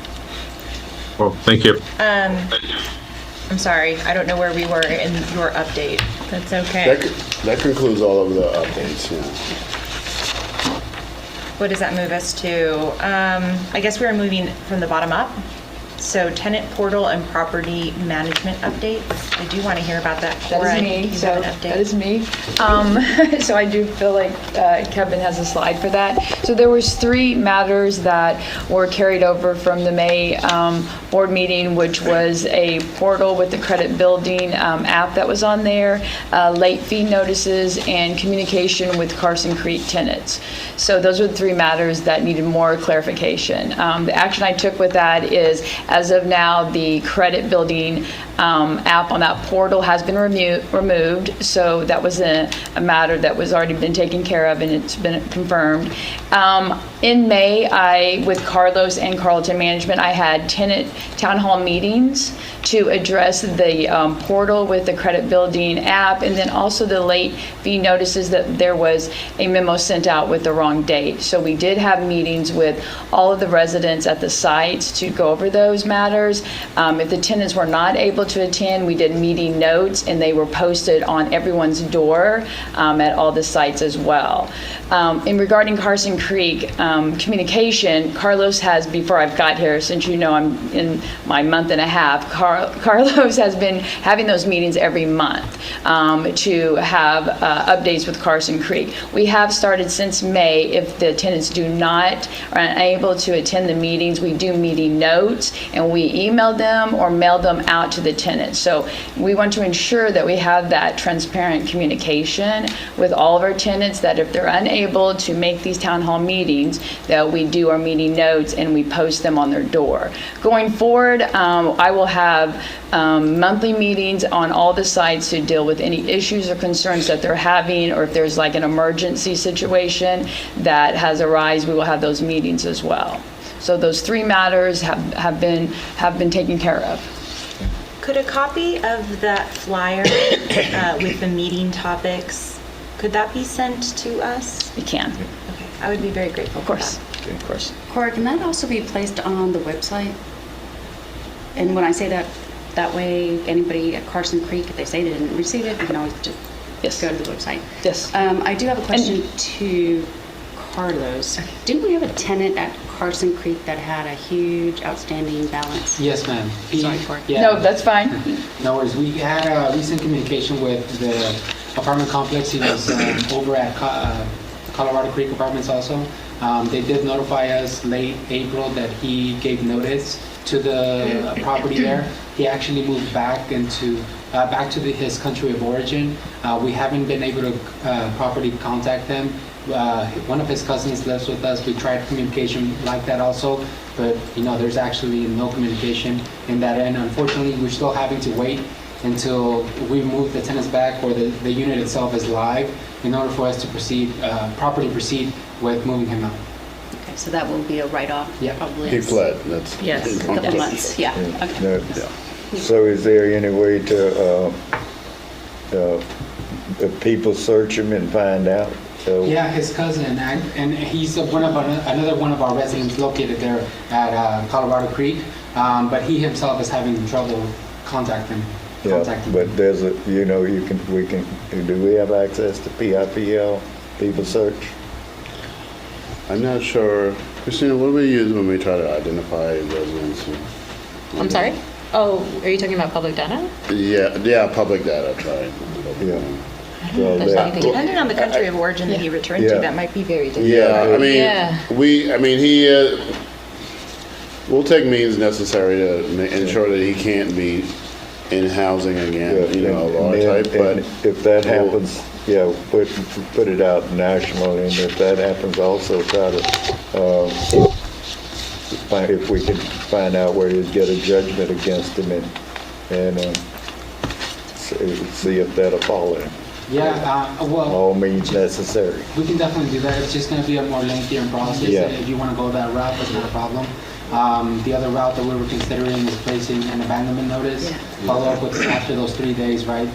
Well, thank you. I'm sorry, I don't know where we were in your update. That's okay. That concludes all of the updates, yeah. What does that move us to? I guess we're moving from the bottom up. So tenant portal and property management updates. I do want to hear about that. That is me. So that is me. So I do feel like Kevin has a slide for that. So there was 3 matters that were carried over from the May board meeting, which was a portal with the credit building app that was on there, late fee notices, and communication with Carson Creek tenants. So those were the 3 matters that needed more clarification. The action I took with that is, as of now, the credit building app on that portal has been removed. So that was a matter that was already been taken care of, and it's been confirmed. In May, with Carlos and Carleton Management, I had tenant town hall meetings to address the portal with the credit building app, and then also the late fee notices that there was a memo sent out with the wrong date. So we did have meetings with all of the residents at the sites to go over those matters. If the tenants were not able to attend, we did meeting notes, and they were posted on everyone's door at all the sites as well. In regarding Carson Creek communication, Carlos has, before I've got here, since I'm in my month and a half, Carlos has been having those meetings every month to have updates with Carson Creek. We have started since May. If the tenants are unable to attend the meetings, we do meeting notes, and we email them or mail them out to the tenants. So we want to ensure that we have that transparent communication with all of our tenants, that if they're unable to make these town hall meetings, that we do our meeting notes and we post them on their door. Going forward, I will have monthly meetings on all the sites to deal with any issues or concerns that they're having, or if there's like an emergency situation that has arisen, we will have those meetings as well. So those 3 matters have been taken care of. Could a copy of that flyer with the meeting topics, could that be sent to us? You can. Okay, I would be very grateful. Of course. Of course. Cora, can that also be placed on the website? And when I say that, that way anybody at Carson Creek, if they say they didn't receive it, you can always just go to the website. Yes. I do have a question to Carlos. Didn't we have a tenant at Carson Creek that had a huge outstanding balance? Yes, ma'am. Sorry, Corey. Yeah. No, that's fine. No worries. We had a recent communication with the apartment complex. He was over at Colorado Creek Apartments also. They did notify us late April that he gave notice to the property there. He actually moved back into his country of origin. We haven't been able to properly contact them. One of his cousins lives with us. We tried communication like that also, but there's actually no communication in that end. Unfortunately, we're still having to wait until we move the tenants back or the unit itself is live in order for us to properly proceed with moving him out. Okay, so that will be a write-off? Yeah. Probably. He fled. That's Yes, a couple months, yeah. Okay. So is there any way to people search him and find out? Yeah, his cousin, and he's another one of our residents located there at Colorado Creek, but he himself is having trouble contacting. Yeah, but there's do we have access to PIPL, people search? I'm not sure. Christina, what do we use when we try to identify residents? I'm sorry? Oh, are you talking about public data? Yeah, public data, try. Yeah. Depending on the country of origin that he returned to, that might be very different. Yeah, we'll take means necessary to ensure that he can't be in housing again, of our type. But if that happens, put it out nationally, and if that happens, also try to if we can find out where he'd get a judgment against him and see if that'll follow him. Yeah, well, all means necessary. We can definitely do that. It's just going to be a more lengthier process. If you want to go that route, that's not a problem. The other route that we were considering is placing an abandonment notice, follow up with after those 3 days, right?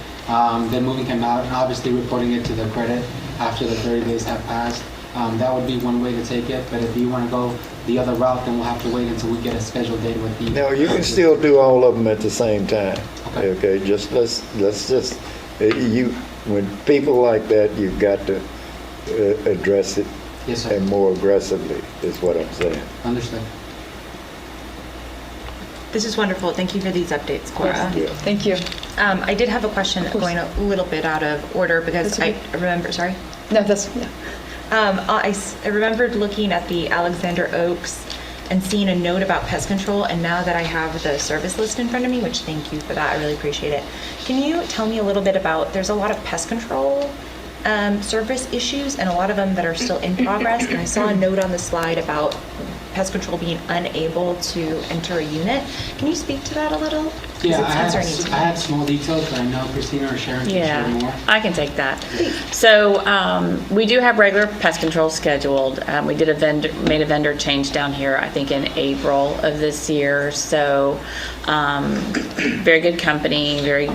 Then moving him out and obviously reporting it to the credit after the 30 days have passed. That would be one way to take it, but if you want to go the other route, then we'll have to wait until we get a scheduled date with you. No, you can still do all of them at the same time. Okay, just let's just when people like that, you've got to address it and more aggressively, is what I'm saying. Understood. This is wonderful. Thank you for these updates, Cora. Thank you. I did have a question going a little bit out of order because I remember, sorry? No, I remembered looking at the Alexander Oaks and seeing a note about pest control, and now that I have the service list in front of me, which thank you for that, I really appreciate it. Can you tell me a little bit about, there's a lot of pest control service issues and a lot of them that are still in progress, and I saw a note on the slide about pest control being unable to enter a unit. Can you speak to that a little? Yeah, I had small details, but I know Christina or Sharon can share more. I can take that. So we do have regular pest control scheduled. We made a vendor change down here, I think in April of this year. So very good company, very,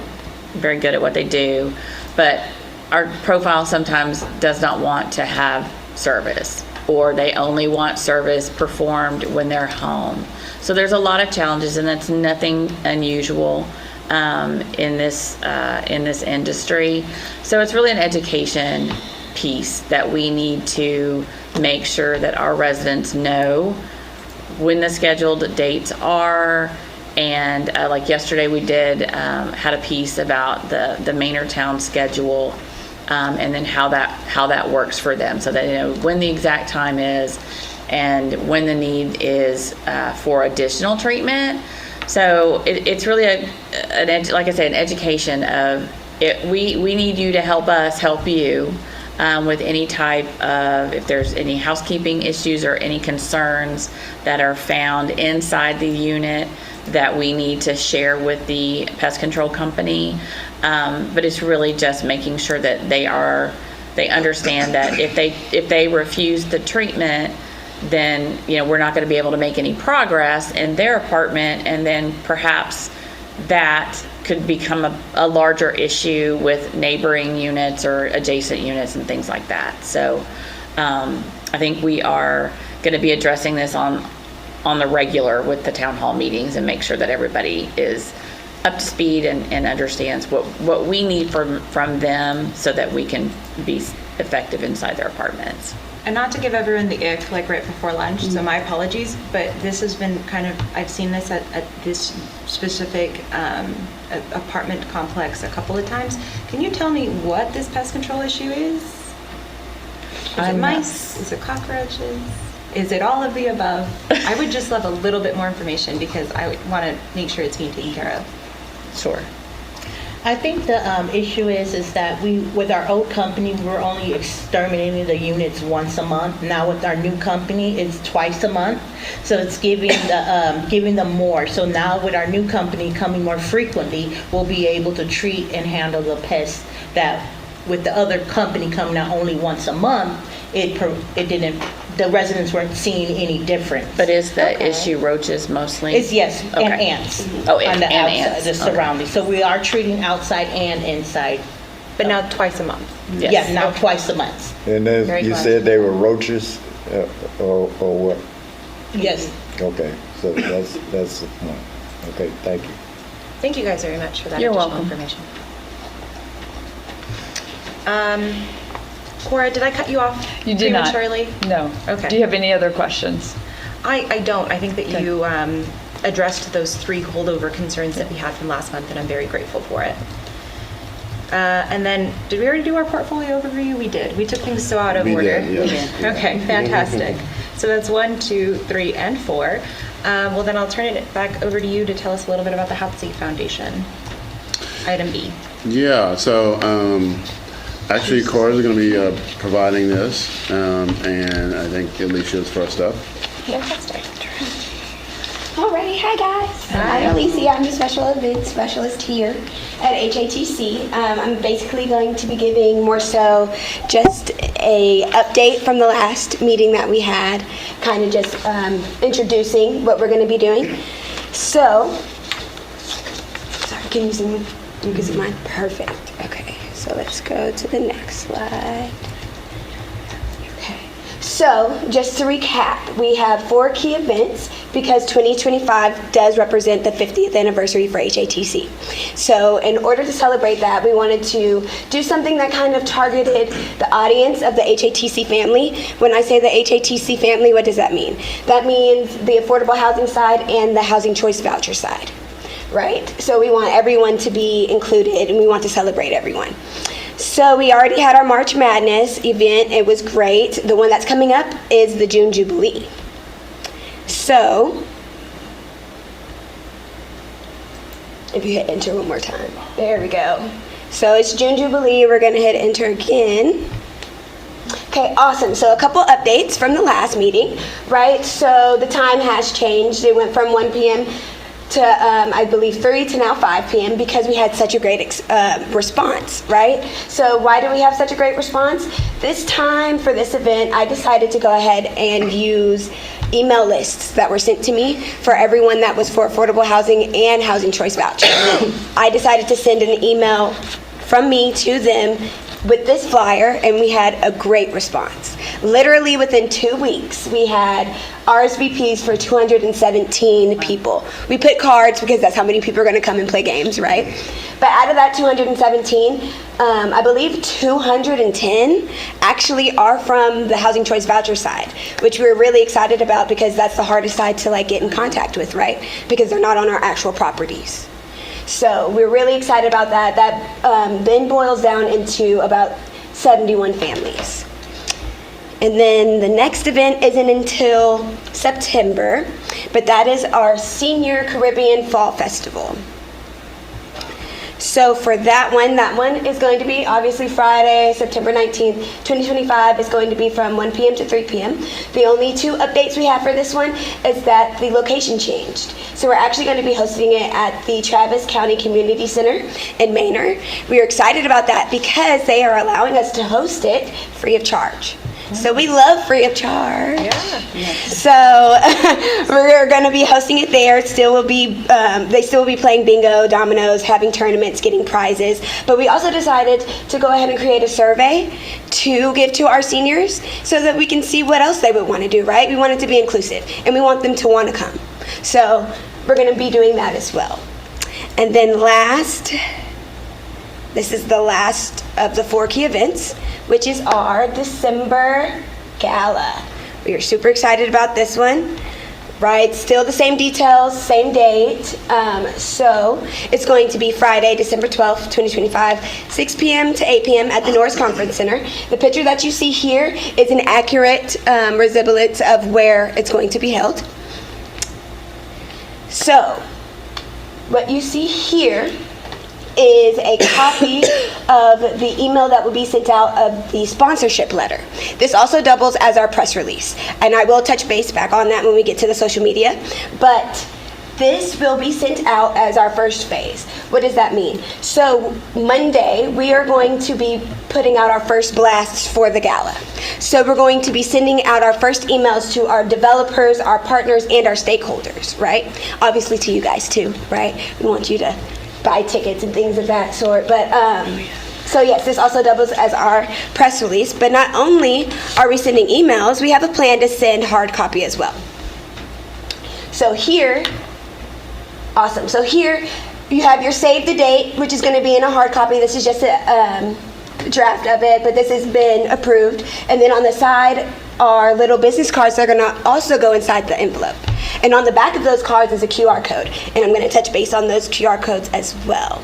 very good at what they do. But our profile sometimes does not want to have service, or they only want service performed when they're home. So there's a lot of challenges, and that's nothing unusual in this industry. So it's really an education piece that we need to make sure that our residents know when the scheduled dates are. And like yesterday, we had a piece about the Maynardtown schedule. And then how that works for them, so that they know when the exact time is and when the need is for additional treatment. So it's really like I said, an education of it. We need you to help us help you with any type of, if there's any housekeeping issues or any concerns that are found inside the unit that we need to share with the pest control company. But it's really just making sure that they understand that if they refuse the treatment, then we're not going to be able to make any progress in their apartment, and then perhaps that could become a larger issue with neighboring units or adjacent units and things like that. So I think we are going to be addressing this on the regular with the town hall meetings and make sure that everybody is up to speed and understands what we need from them so that we can be effective inside their apartments. And not to give everyone the ick like right before lunch, so my apologies, but this has been kind of, I've seen this at this specific apartment complex a couple of times. Can you tell me what this pest control issue is? Is it mice? Is it cockroaches? Is it all of the above? I would just love a little bit more information because I want to make sure it's being taken care of. Sure. I think the issue is that with our old company, we were only exterminating the units once a month. Now with our new company, it's twice a month. So it's giving them more. So now with our new company coming more frequently, we'll be able to treat and handle the pests that with the other company coming out only once a month, the residents weren't seeing any difference. But is the issue roaches mostly? It's yes, Okay. and ants. Oh, on the outside, ants. the surroundings. So we are treating outside and inside. But now twice a month. Yes. Yeah, now twice a month. And then Very you glad said to they know. were roaches, or what? Yes. Okay, so that's the point. Okay, thank you. Thank you guys very much for that You're additional welcome. information. Cora, did I cut you off You did not. prematurely? No. Okay. Do you have any other questions? I don't. I think that you addressed those 3 holdover concerns that we had from last month, and I'm very grateful for it. And then, did we already do our portfolio overview? We did. We took things so out of We order. did, yes. Okay, fantastic. So that's 1, 2, 3, and 4. Well, then I'll turn it back over to you to tell us a little bit about the HATC Foundation. Item B. Yeah, so actually Cora's going to be providing this, and I think Alicia's first up. Fantastic. Alrighty, hi guys. I'm Alicia. I'm the special events specialist here at HATC. I'm basically going to be giving more so just a update from the last meeting that we had, kind of just introducing what we're going to be doing. So, sorry, can you zoom in? You can zoom mine? Perfect. Okay, so let's go to the next slide. Okay, so just to recap, we have 4 key events because 2025 does represent the 50th anniversary for HATC. So in order to celebrate that, we wanted to do something that kind of targeted the audience of the HATC family. When I say the HATC family, what does that mean? That means the affordable housing side and the housing choice voucher side. Right? So we want everyone to be included and we want to celebrate everyone. So we already had our March Madness event. It was great. The one that's coming up is the June Jubilee. So, if you hit enter one more time. There we go. So it's June Jubilee. We're going to hit enter again. Okay, awesome. So a couple updates from the last meeting, right? So the time has changed. It went from 1 p.m. to I believe 3 to now 5 p.m. because we had such a great response, right? So why do we have such a great response? This time for this event, I decided to go ahead and use email lists that were sent to me for everyone that was for affordable housing and housing choice voucher. I decided to send an email from me to them with this flyer, and we had a great response. Literally within 2 weeks, we had RSVPs for 217 people. We put cards because that's how many people are going to come and play games, right? But out of that 217, I believe 210 actually are from the housing choice voucher side, which we're really excited about because that's the hardest side to get in contact with, right? Because they're not on our actual properties. So we're really excited about that. That then boils down into about 71 families. And then the next event isn't until September, but that is our Senior Caribbean Fall Festival. So for that one is going to be obviously Friday, September 19th, 2025 is going to be from 1 p.m. to 3 p.m. The only 2 updates we have for this one is that the location changed. So we're actually going to be hosting it at the Travis County Community Center in Manor. We are excited about that because they are allowing us to host it free of charge. So we love free of charge. Yeah. So we're going to be hosting it there. It still will be, they still will be playing bingo, dominoes, having tournaments, getting prizes. But we also decided to go ahead and create a survey to give to our seniors so that we can see what else they would want to do, right? We want it to be inclusive, and we want them to want to come. So we're going to be doing that as well. And then last, this is the last of the 4 key events, which is our December Gala. We are super excited about this one, right? Still the same details, same date. So it's going to be Friday, December 12th, 2025, 6 p.m. to 8 p.m. at the Norris Conference Center. The picture that you see here is an accurate resemblance of where it's going to be held. So what you see here is a copy of the email that will be sent out of the sponsorship letter. This also doubles as our press release, and I will touch base back on that when we get to the social media, but this will be sent out as our first phase. What does that mean? So Monday, we are going to be putting out our first blasts for the gala. So we're going to be sending out our first emails to our developers, our partners, and our stakeholders, right? Obviously to you guys too, right? We want you to buy tickets and things of that sort. But so yes, this also doubles as our press release. But not only are we sending emails, we have a plan to send hard copy as well. So here, awesome. So here you have your save the date, which is going to be in a hard copy. This is just a draft of it, but this has been approved. And then on the side are little business cards that are going to also go inside the envelope. And on the back of those cards is a QR code, and I'm going to touch base on those QR codes as well.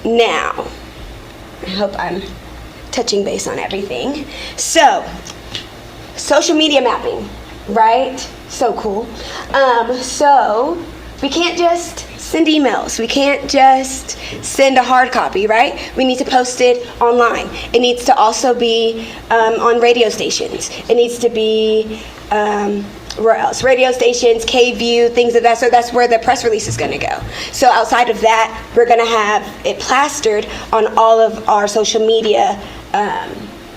Now, I hope I'm touching base on everything. So, social media mapping, right? So cool. So, we can't just send emails. We can't just send a hard copy, right? We need to post it online. It needs to also be on radio stations. It needs to be where else? Radio stations, KView, things of that. So that's where the press release is going to go. So outside of that, we're going to have it plastered on all of our social media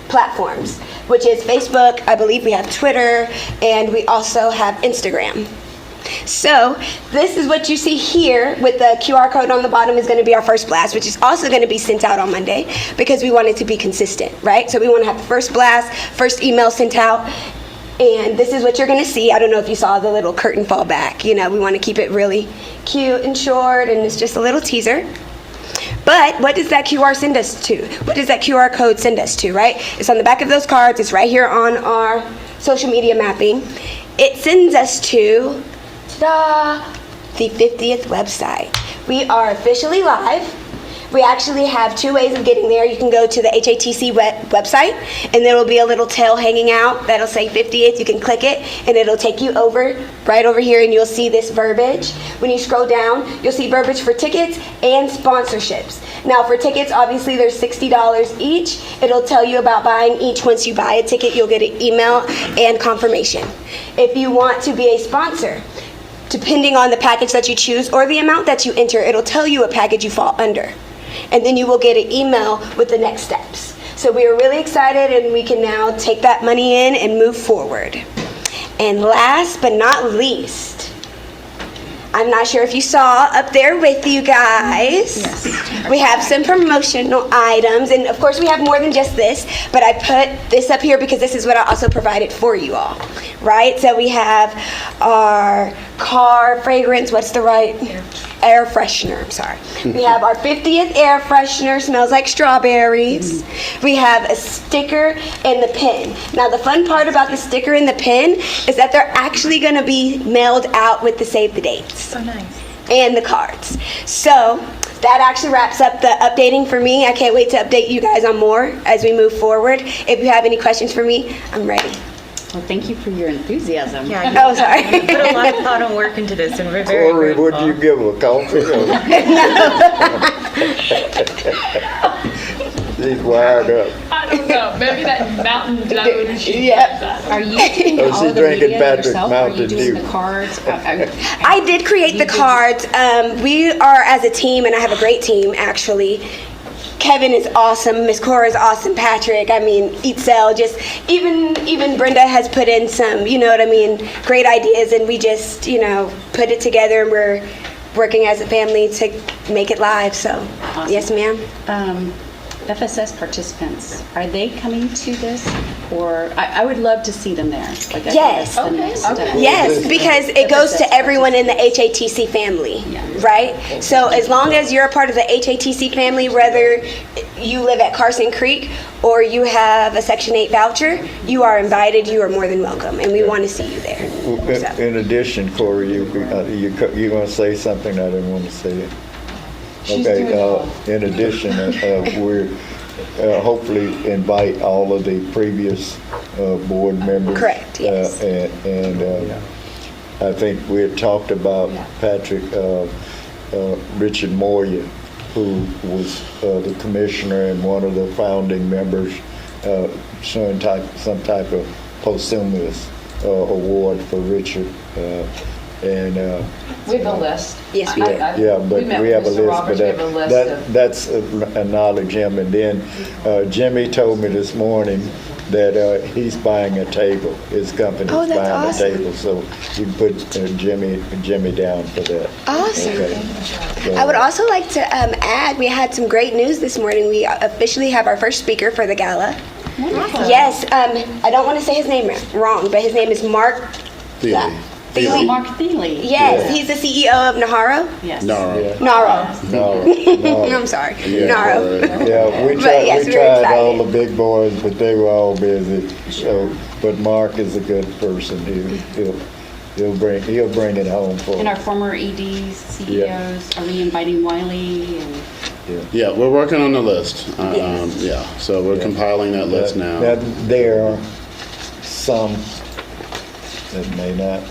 platforms, which is Facebook. I believe we have Twitter, and we also have Instagram. So this is what you see here with the QR code on the bottom is going to be our first blast, which is also going to be sent out on Monday because we want it to be consistent, right? So we want to have the first blast, first email sent out, and this is what you're going to see. I don't know if you saw the little curtain fall back. You know, we want to keep it really cute and short, and it's just a little teaser. But what does that QR send us to? What does that QR code send us to, right? It's on the back of those cards. It's right here on our social media mapping. It sends us to the 50th website. We are officially live. We actually have 2 ways of getting there. You can go to the HATC website, and there will be a little tail hanging out that'll say 50th. You can click it, and it'll take you right over here, and you'll see this verbiage. When you scroll down, you'll see verbiage for tickets and sponsorships. Now, for tickets, obviously, there's $60 each. It'll tell you about buying each. Once you buy a ticket, you'll get an email and confirmation. If you want to be a sponsor, depending on the package that you choose or the amount that you enter, it'll tell you what package you fall under. And then you will get an email with the next steps. So we are really excited, and we can now take that money in and move forward. And last but not least, I'm not sure if you saw up there with you guys, we have some promotional items. And of course we have more than just this, but I put this up here because this is what I also provided for you all, right? So we have our car fragrance, what's the right? Air freshener, I'm sorry. We have our 50th air freshener, smells like strawberries. We have a sticker and the pin. Now the fun part about the sticker and the pin is that they're actually going to be mailed out with the save the dates. So nice. And the cards. So that actually wraps up the updating for me. I can't wait to update you guys on more as we move forward. If you have any questions for me, I'm ready. Well, thank you for your enthusiasm. Yeah, oh, sorry. You put a lot of thought and work into this, and we're very Corey, grateful. would you give him a coffee? She's wired up. I don't know. Maybe that Mountain Dew. Yep. Are you doing Oh, all she's the drinking media Patrick yourself? Are you Mountain doing Dew. the cards? I did create the cards. We are as a team, and I have a great team actually. Kevin is awesome. Miss Cora is awesome. Patrick, I mean, Itzel, just even Brenda has put in some, you know what I mean, great ideas, and we just, you know, put it together, and we're working as a family to make it live. So, Awesome. yes, ma'am. FSS participants, are they coming to this? Or, I would love to see them there. Like, I think Yes. that's the next step. Yes, because it goes to everyone in the HATC family, right? So as long as you're a part of the HATC family, whether you live at Carson Creek or you have a Section 8 voucher, you are invited, you are more than welcome, and we want to see you there. In addition, Corey, you want to say something? I didn't want to say it. Okay, in addition, we're hopefully invite all of the previous board members. Correct, yes. And I think we had talked about Patrick, Richard Moyer, who was the commissioner and one of the founding members, showing some type of posthumous award for Richard. We have a list. Yes, we yeah, but we have a list, but that's acknowledge him. And then Jimmy told me this morning that he's buying a table. His company's Oh, that's buying awesome. a table, so you can put Jimmy down for that. Awesome. Okay. So, I would also like to add, we had some great news this morning. We officially have our first speaker for the gala. Wonderful. Yes, I don't want to say his name wrong, but his name is Mark Thiele. Thiele. Mark Thiele. Yes, Yeah. he's the CEO of Naharo. Yes. No. Naro. No. I'm sorry. Yeah, Naro. Yeah, we But tried, yes, we we're tried excited. all the big boys, but they were all busy. So, but Mark is a good person. He'll bring it home for And our us. former EDs, CEOs, are we inviting Wiley? And Yeah, we're working on the list. Yeah, so we're compiling that list now. Now, there are some that may not.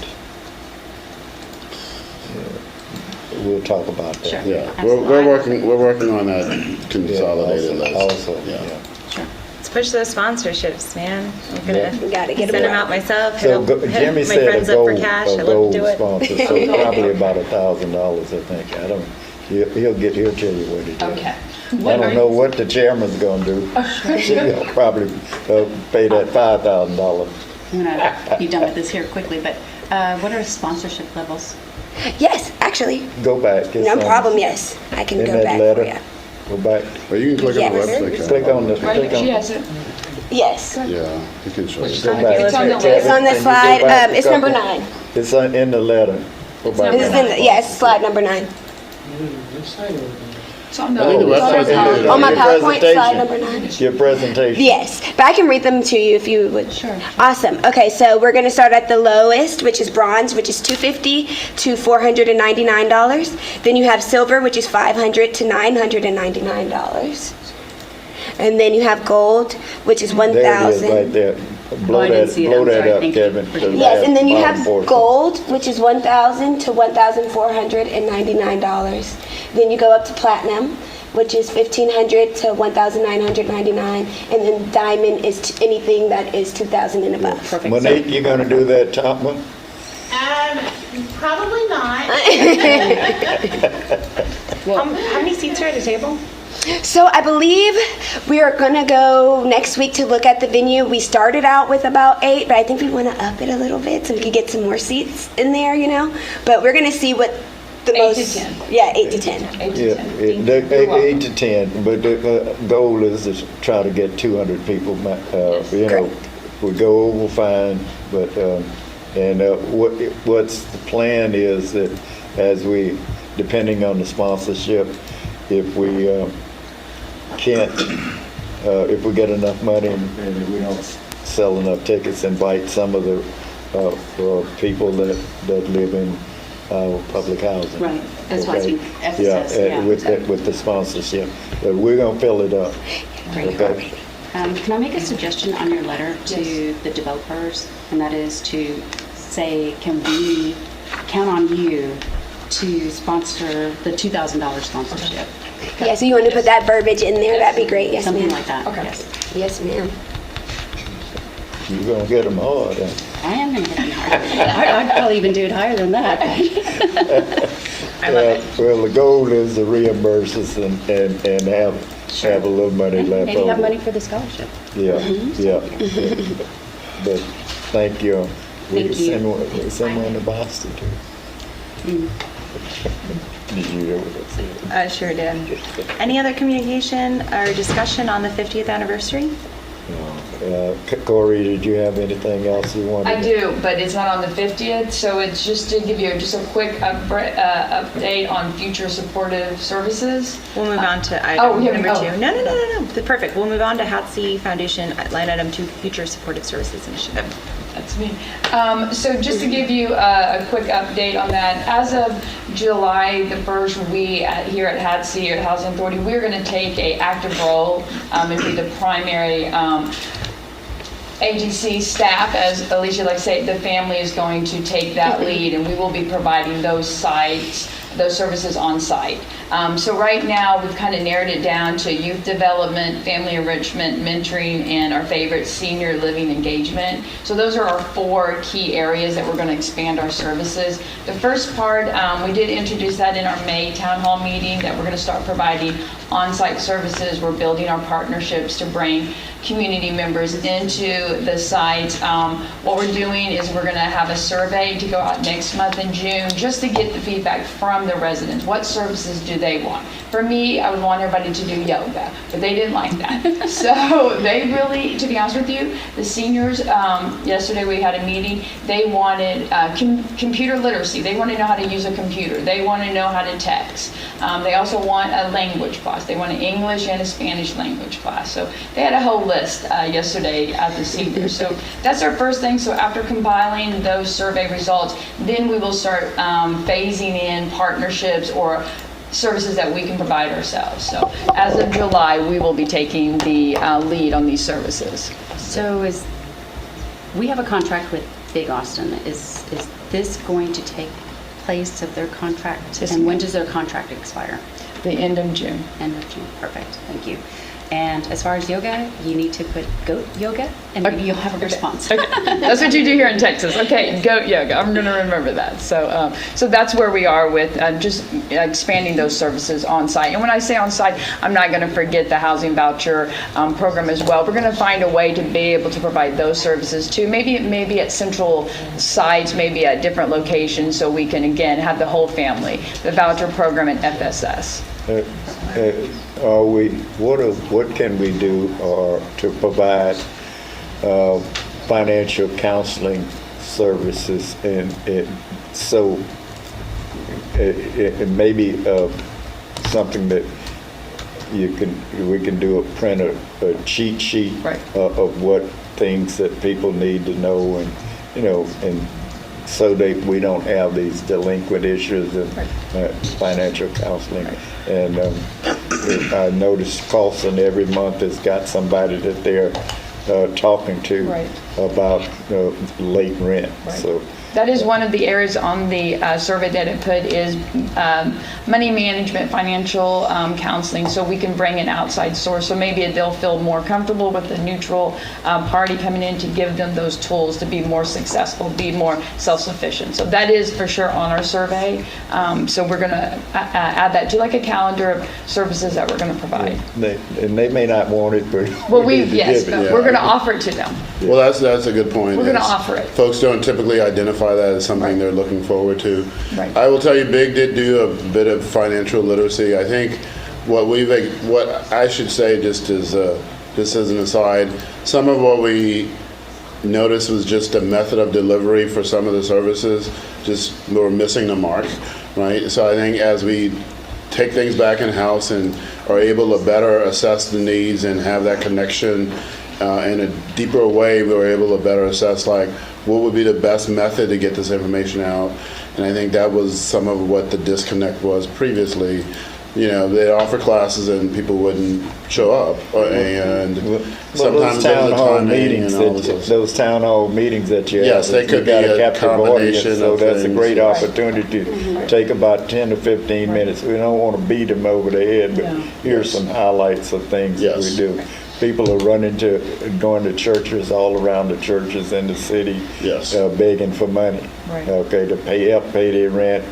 We'll talk about that. Sure. Yeah, we're working on that consolidated list. Also, Yeah. Sure. Let's push those sponsorships, man. I'm gonna We gotta get send them them out myself. So hit Jimmy my said friends a up for gold, cash. I a love gold to do it. sponsor, so probably about $1,000, I think. I don't. He'll tell you what he did. Okay. I don't know what the chairman's gonna do. He'll probably pay that $5,000. I'm going to be done with this here quickly, but what are sponsorship levels? Yes, actually. Go back. No problem, yes. I can In go that back letter. for you. Go back. Well, you can click on the Yes. website. Click on the. Click on. She has it. Yes. Yeah, you can show Go it. back. It's on the list. It's on the Can you go slide. back a It's number couple? 9. It's in the letter. Go back. It's in the, yes, slide number 9. It's on I think the website's on On my Your PowerPoint, slide presentation. number 9. Your presentation. Yes, but I can read them to you if you would. Sure. Awesome. Okay, so we're going to start at the lowest, which is bronze, which is $250 to $499. Then you have silver, which is $500 to $999. And then you have gold, which is There it is, right $1,000. there. Blow I didn't that, see it. blow I'm that sorry. up, Thank you. Kevin. the Yes, and then you last have bottom portion. gold, which is $1,000 to $1,499. Then you go up to platinum, which is $1,500 to $1,999, and then diamond is anything that is $2,000 and above. Perfect. Monique, you gonna do that top one? Probably not. How many seats are at a table? So I believe we are gonna go next week to look at the venue. We started out with about 8, but I think we want to up it a little bit so we could get some more seats in there, you know. But we're gonna see what the 8 to most. 10. Yeah, 8 to 10. 8 to Yeah, 10. the 8 to 10, but the goal is to try to get 200 people, you know. If we go over, fine, but, what's the plan is that as we, depending on the sponsorship, if we can't, if we get enough money and we don't sell enough tickets, invite some of the people that live in public housing. Right. That's why I think FSS, Yeah, with the sponsorship. But we're gonna fill it up. Okay? Can I make a suggestion on your letter to the developers? And that is to say, can we count on you to sponsor the $2,000 sponsorship? Yeah, so you want to put that verbiage in there? That'd be great. Yes, Something ma'am. like that, Okay. yes. Yes, ma'am. You're gonna get them hard, huh? I am going to hit them hard. I'd probably even do it higher than that. I love it. Well, the goal is to reimburse us and have have a little money left Maybe have over. money for the scholarship. Yeah, yeah. But thank you. We Thank can you. send one to Boston too. Did you hear what I said? I sure did. Any other communication or discussion on the 50th anniversary? Corey, did you have anything else you wanted? I do, but it's not on the 50th, so it's just to give you just a quick update on future supportive services. We'll move on to Oh, item we haven't- number oh. 2. No. Perfect. We'll move on to HATC Foundation line item 2, Future Supportive Services Initiative. That's me. So just to give you a quick update on that, as of July the 1st, we here at HATC, at Housing Authority, we're going to take a active role and be the primary agency staff. As Alicia likes to say, the family is going to take that lead, and we will be providing those services on site. So right now, we've kind of narrowed it down to youth development, family enrichment, mentoring, and our favorite, senior living engagement. So those are our 4 key areas that we're going to expand our services. The first part, we did introduce that in our May town hall meeting, that we're going to start providing on-site services. We're building our partnerships to bring community members into the sites. What we're doing is we're going to have a survey to go out next month in June, just to get the feedback from the residents. What services do they want? For me, I would want everybody to do yoga, but they didn't like that. So they really, to be honest with you, the seniors, yesterday we had a meeting, they wanted computer literacy. They want to know how to use a computer. They want to know how to text. They also want a language class. They want an English and a Spanish language class. So they had a whole list yesterday at the seniors. So that's our first thing. So after compiling those survey results, then we will start phasing in partnerships or services that we can provide ourselves. So as of July, we will be taking the lead on these services. So we have a contract with Big Austin. Is this going to take place of their contract? Yes, And when ma'am. does their contract expire? The end of June. End of June. Perfect. Thank you. And as far as yoga, you need to put goat yoga, and maybe you'll have a response. That's what you do here in Texas. Okay, goat yoga. I'm going to remember that. So, so that's where we are with just expanding those services on site. And when I say on site, I'm not going to forget the housing voucher program as well. We're going to find a way to be able to provide those services too. Maybe at central sites, maybe at different locations, so we can again have the whole family. The voucher program and FSS. What can we do to provide financial counseling services, and so it may be something that we can do a cheat sheet of what things that people need to know, and and so that we don't have these delinquent issues in financial counseling. And I noticed Carlson every month has got somebody that they're talking to about late rent. So That is one of the areas on the survey that it put is money management, financial counseling, so we can bring an outside source. So maybe they'll feel more comfortable with a neutral party coming in to give them those tools to be more successful, be more self-sufficient. So that is for sure on our survey. So we're going to add that to like a calendar of services that we're going to provide. They may not want it, but Well, we need to yes, give it. we're going to offer it to them. Well, that's a good point. We're going to is offer it. Folks don't typically identify that as something they're looking forward to. Right. I will tell you, Big did do a bit of financial literacy. I think what I should say, just as an aside, some of what we noticed was just a method of delivery for some of the services. Just we were missing the mark, right? So I think as we take things back in house and are able to better assess the needs and have that connection in a deeper way, we were able to better assess like what would be the best method to get this information out. And I think that was some of what the disconnect was previously. They'd offer classes and people wouldn't show up, and sometimes those town hall meetings, and all this. those town hall meetings that you Yes, have, they could got be a a captive combination audience, so of that's a things. great opportunity to take about 10 to 15 minutes. We don't want to beat them over the head, but here's some highlights of things that we do. People are going to churches all around the churches in the city, begging for money. Right. Okay, to pay their rent,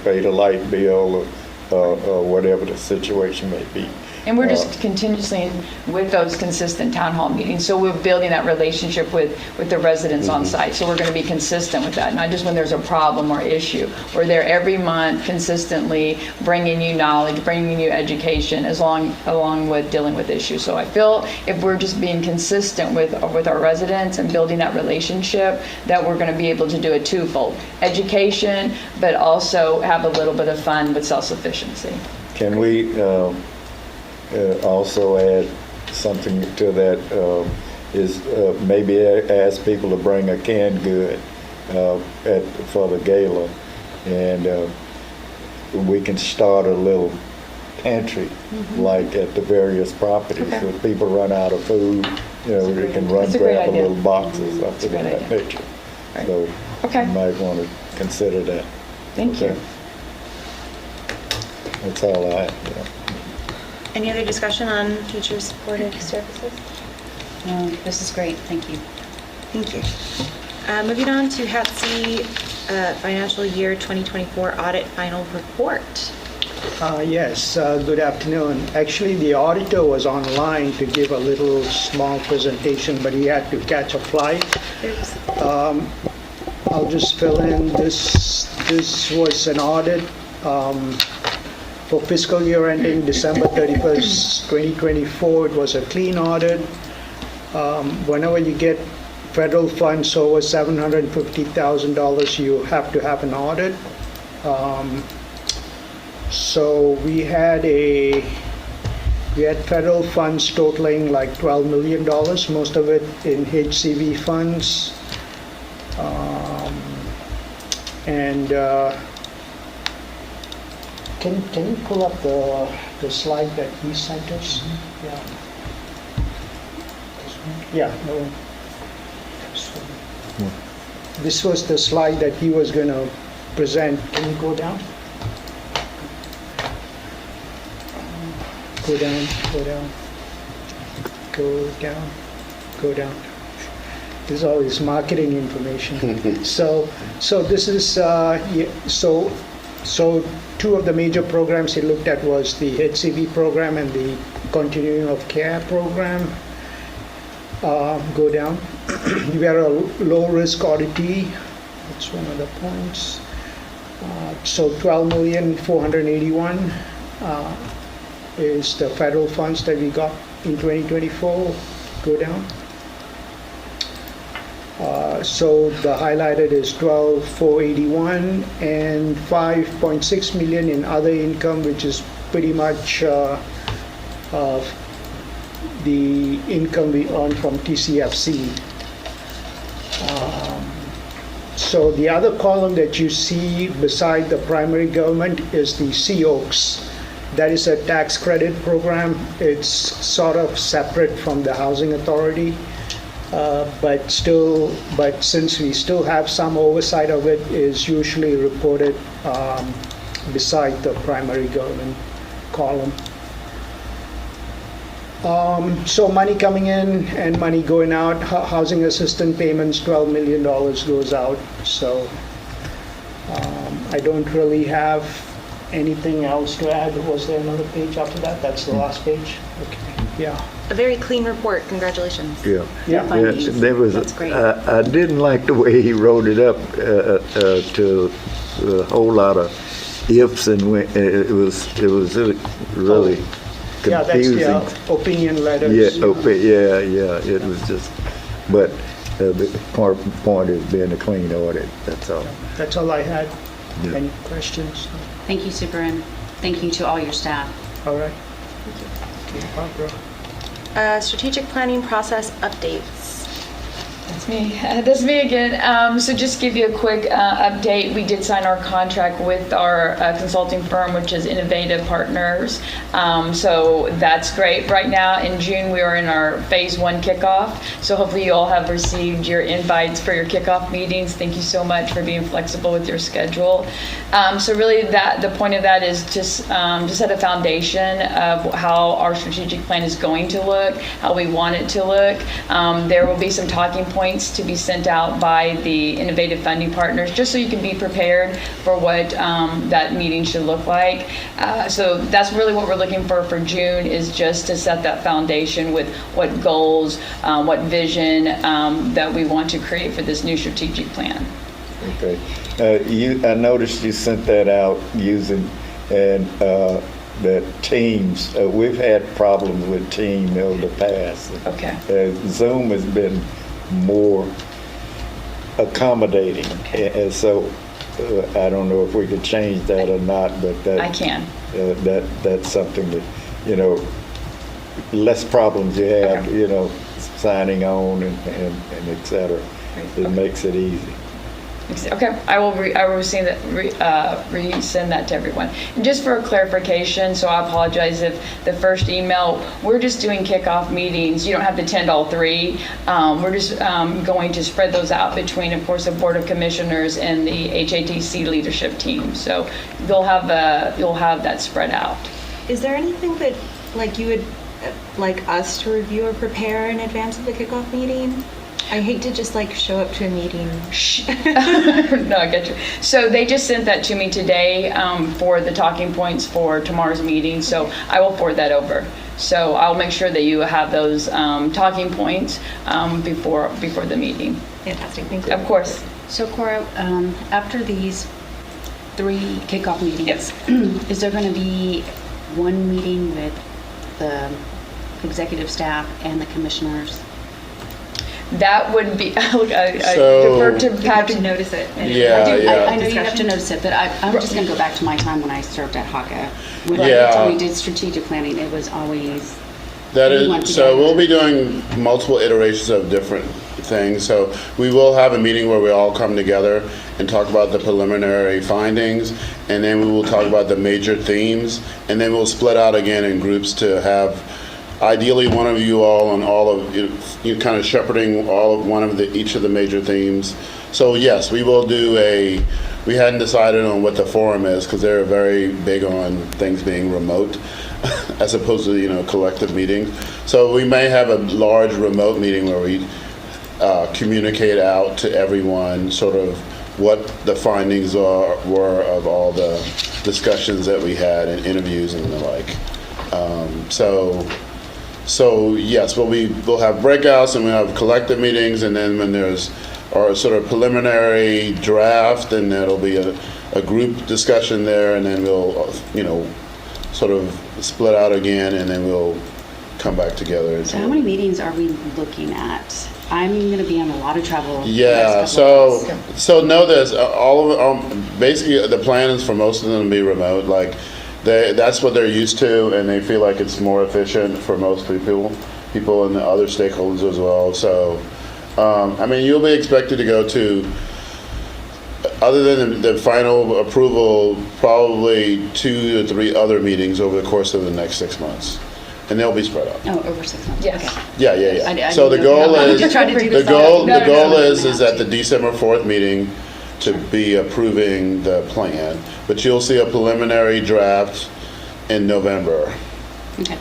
pay the light bill, or whatever the situation may be. And we're just continuously with those consistent town hall meetings. So we're building that relationship with the residents on site. So we're going to be consistent with that, not just when there's a problem or issue. We're there every month consistently bringing you knowledge, bringing you education along with dealing with issues. So I feel if we're just being consistent with our residents and building that relationship, that we're going to be able to do a twofold: education, but also have a little bit of fun with self-sufficiency. Can we also add something to that, is maybe ask people to bring a canned good for the gala, and we can start a little pantry like at the various properties. Okay. If people run out of food, they can run grab a little box or something of that nature. So you might want to consider that. Thank you. That's all I have. Any other discussion on teacher supportive services? No, this is great. Thank you. Thank you. Moving on to HATC financial year 2024 audit final report. Yes, good afternoon. Actually, the auditor was online to give a little small presentation, but he had to catch a flight. I'll just fill in. This was an audit for fiscal year ending December 31st, 2024. It was a clean audit. Whenever you get federal funds over $750,000, you have to have an audit. So we had federal funds totaling like $12 million, most of it in HCV funds. Can you pull up the slide that he sent us? Yeah. No. This was the slide that he was going to present. Can you go down? Go down, go down, go down, go down. This is all his marketing information. So this is, so two of the major programs he looked at was the HCV program and the continuing of care program. Go down. We are a low-risk auditee. That's one of the points. So $12,481,000 is the federal funds that we got in 2024. Go down. So the highlighted is 12,481 and 5.6 million in other income, which is pretty much the income we earn from TCFC. So the other column that you see beside the primary government is the COACS. That is a tax credit program. It's sort of separate from the housing authority. But since we still have some oversight of it, is usually reported beside the primary government column. So money coming in and money going out. Housing assistance payments, $12 million goes out. So I don't really have anything else to add. Was there another page after that? That's the last page? Okay, yeah. A very clean report. Congratulations. Yeah. There was. That's great. I didn't like the way he wrote it up to a whole lot of ifs and it was really confusing. Yeah, that's the opinion letters. Yeah. It was just, but the point is being a clean audit. That's all. That's all I had. Yeah. Any questions? Thank you, Superin. Thank you to all your staff. All right. Thank you. Barbara. Strategic planning process updates. That's me again. So just give you a quick update. We did sign our contract with our consulting firm, which is Innovative Partners. So that's great. Right now in June, we are in our phase 1 kickoff. So hopefully you all have received your invites for your kickoff meetings. Thank you so much for being flexible with your schedule. So really the point of that is just set a foundation of how our strategic plan is going to look, how we want it to look. There will be some talking points points to be sent out by the innovative funding partners, just so you can be prepared for what that meeting should look like. So that's really what we're looking for June, is just to set that foundation with what goals, what vision that we want to create for this new strategic plan. Okay. I noticed you sent that out using, and that Teams, we've had problems with Team in the past. Okay. Zoom has been more accommodating. And so I don't know if we could change that or not, but that. I can. That's something that, less problems you have, signing on and et cetera. It makes it easy. Okay, I will resend that to everyone. And just for clarification, so I apologize if the first email, we're just doing kickoff meetings. You don't have to attend all three. We're just going to spread those out between, of course, the Board of Commissioners and the HATC leadership team. So you'll have that spread out. Is there anything that you would like us to review or prepare in advance of the kickoff meeting? I hate to just show up to a meeting. No, I get you. So they just sent that to me today for the talking points for tomorrow's meeting. So I will forward that over. So I'll make sure that you have those talking points before the meeting. Fantastic, thank you. Of course. So Cora, after these 3 kickoff meetings, is there going to be one meeting with the executive staff and the commissioners? That would be, I defer to Patrick. Notice it. I know you have to notice it, but I'm just going to go back to my time when I served at HACA. When we did strategic planning, it was always. That is, so we'll be doing multiple iterations of different things. So we will have a meeting where we all come together and talk about the preliminary findings, and then we will talk about the major themes, and then we'll split out again in groups to have ideally one of you all on all of you kind of shepherding each of the major themes. So yes, we will do we hadn't decided on what the forum is because they're very big on things being remote as opposed to collective meetings. So we may have a large remote meeting where we communicate out to everyone sort of what the findings were of all the discussions that we had and interviews and the like. So yes, we'll have breakouts and we'll have collective meetings, and then when there's our sort of preliminary draft, then there'll be a group discussion there, and then we'll sort of split out again, and then we'll come back together. So how many meetings are we looking at? I'm going to be on a lot of travel. Yeah, so know this, all of basically the plan is for most of them to be remote. That's what they're used to, and they feel like it's more efficient for most people and the other stakeholders as well. So, you'll be expected to go to, other than the final approval, probably 2 to 3 other meetings over the course of the next 6 months, and they'll be spread out. Oh, over 6 months. Yes. Okay. Yeah. So the goal is at the December 4th meeting to be approving the plan, but you'll see a preliminary draft in November. Okay.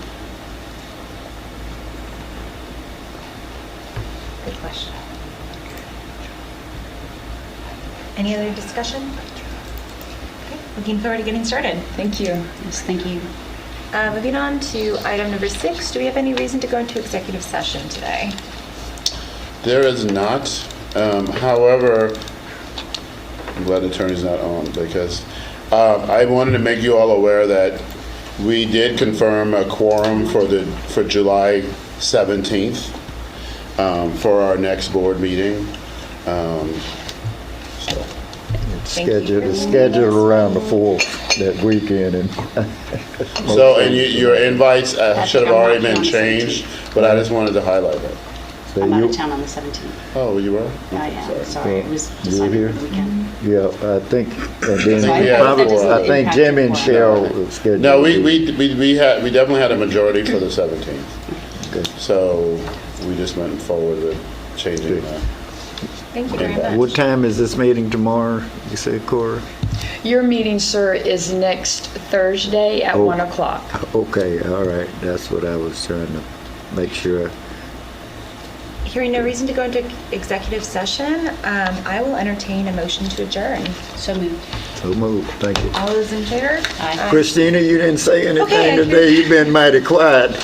Good question. Any other discussion? Okay, looking forward to getting started. Thank you. Yes, thank you. Moving on to item number 6, do we have any reason to go into executive session today? There is not. However, I'm glad the attorney's not on because I wanted to make you all aware that we did confirm a quorum for July 17th for our next board meeting. It's scheduled around the 4th that weekend. And your invites should have already been changed, but I just wanted to highlight that. I'm out of town on the 17th. Oh, you were? I am, sorry. It was You were decided here? for the weekend. Yeah, I think, and then I I think Jimmy and Cheryl scheduled. No, we definitely had a majority for the 17th. Okay. So we just went forward with changing that. Thank you very much. What time is this meeting tomorrow, you said, Cora? Your meeting, sir, is next Thursday at 1 o'clock. Okay, all right, that's what I was trying to make sure. Hearing no reason to go into executive session, I will entertain a motion to adjourn. So moved. So moved, thank you. All those in favor? Aye. Christina, you didn't say anything Okay. today, you've been mighty quiet.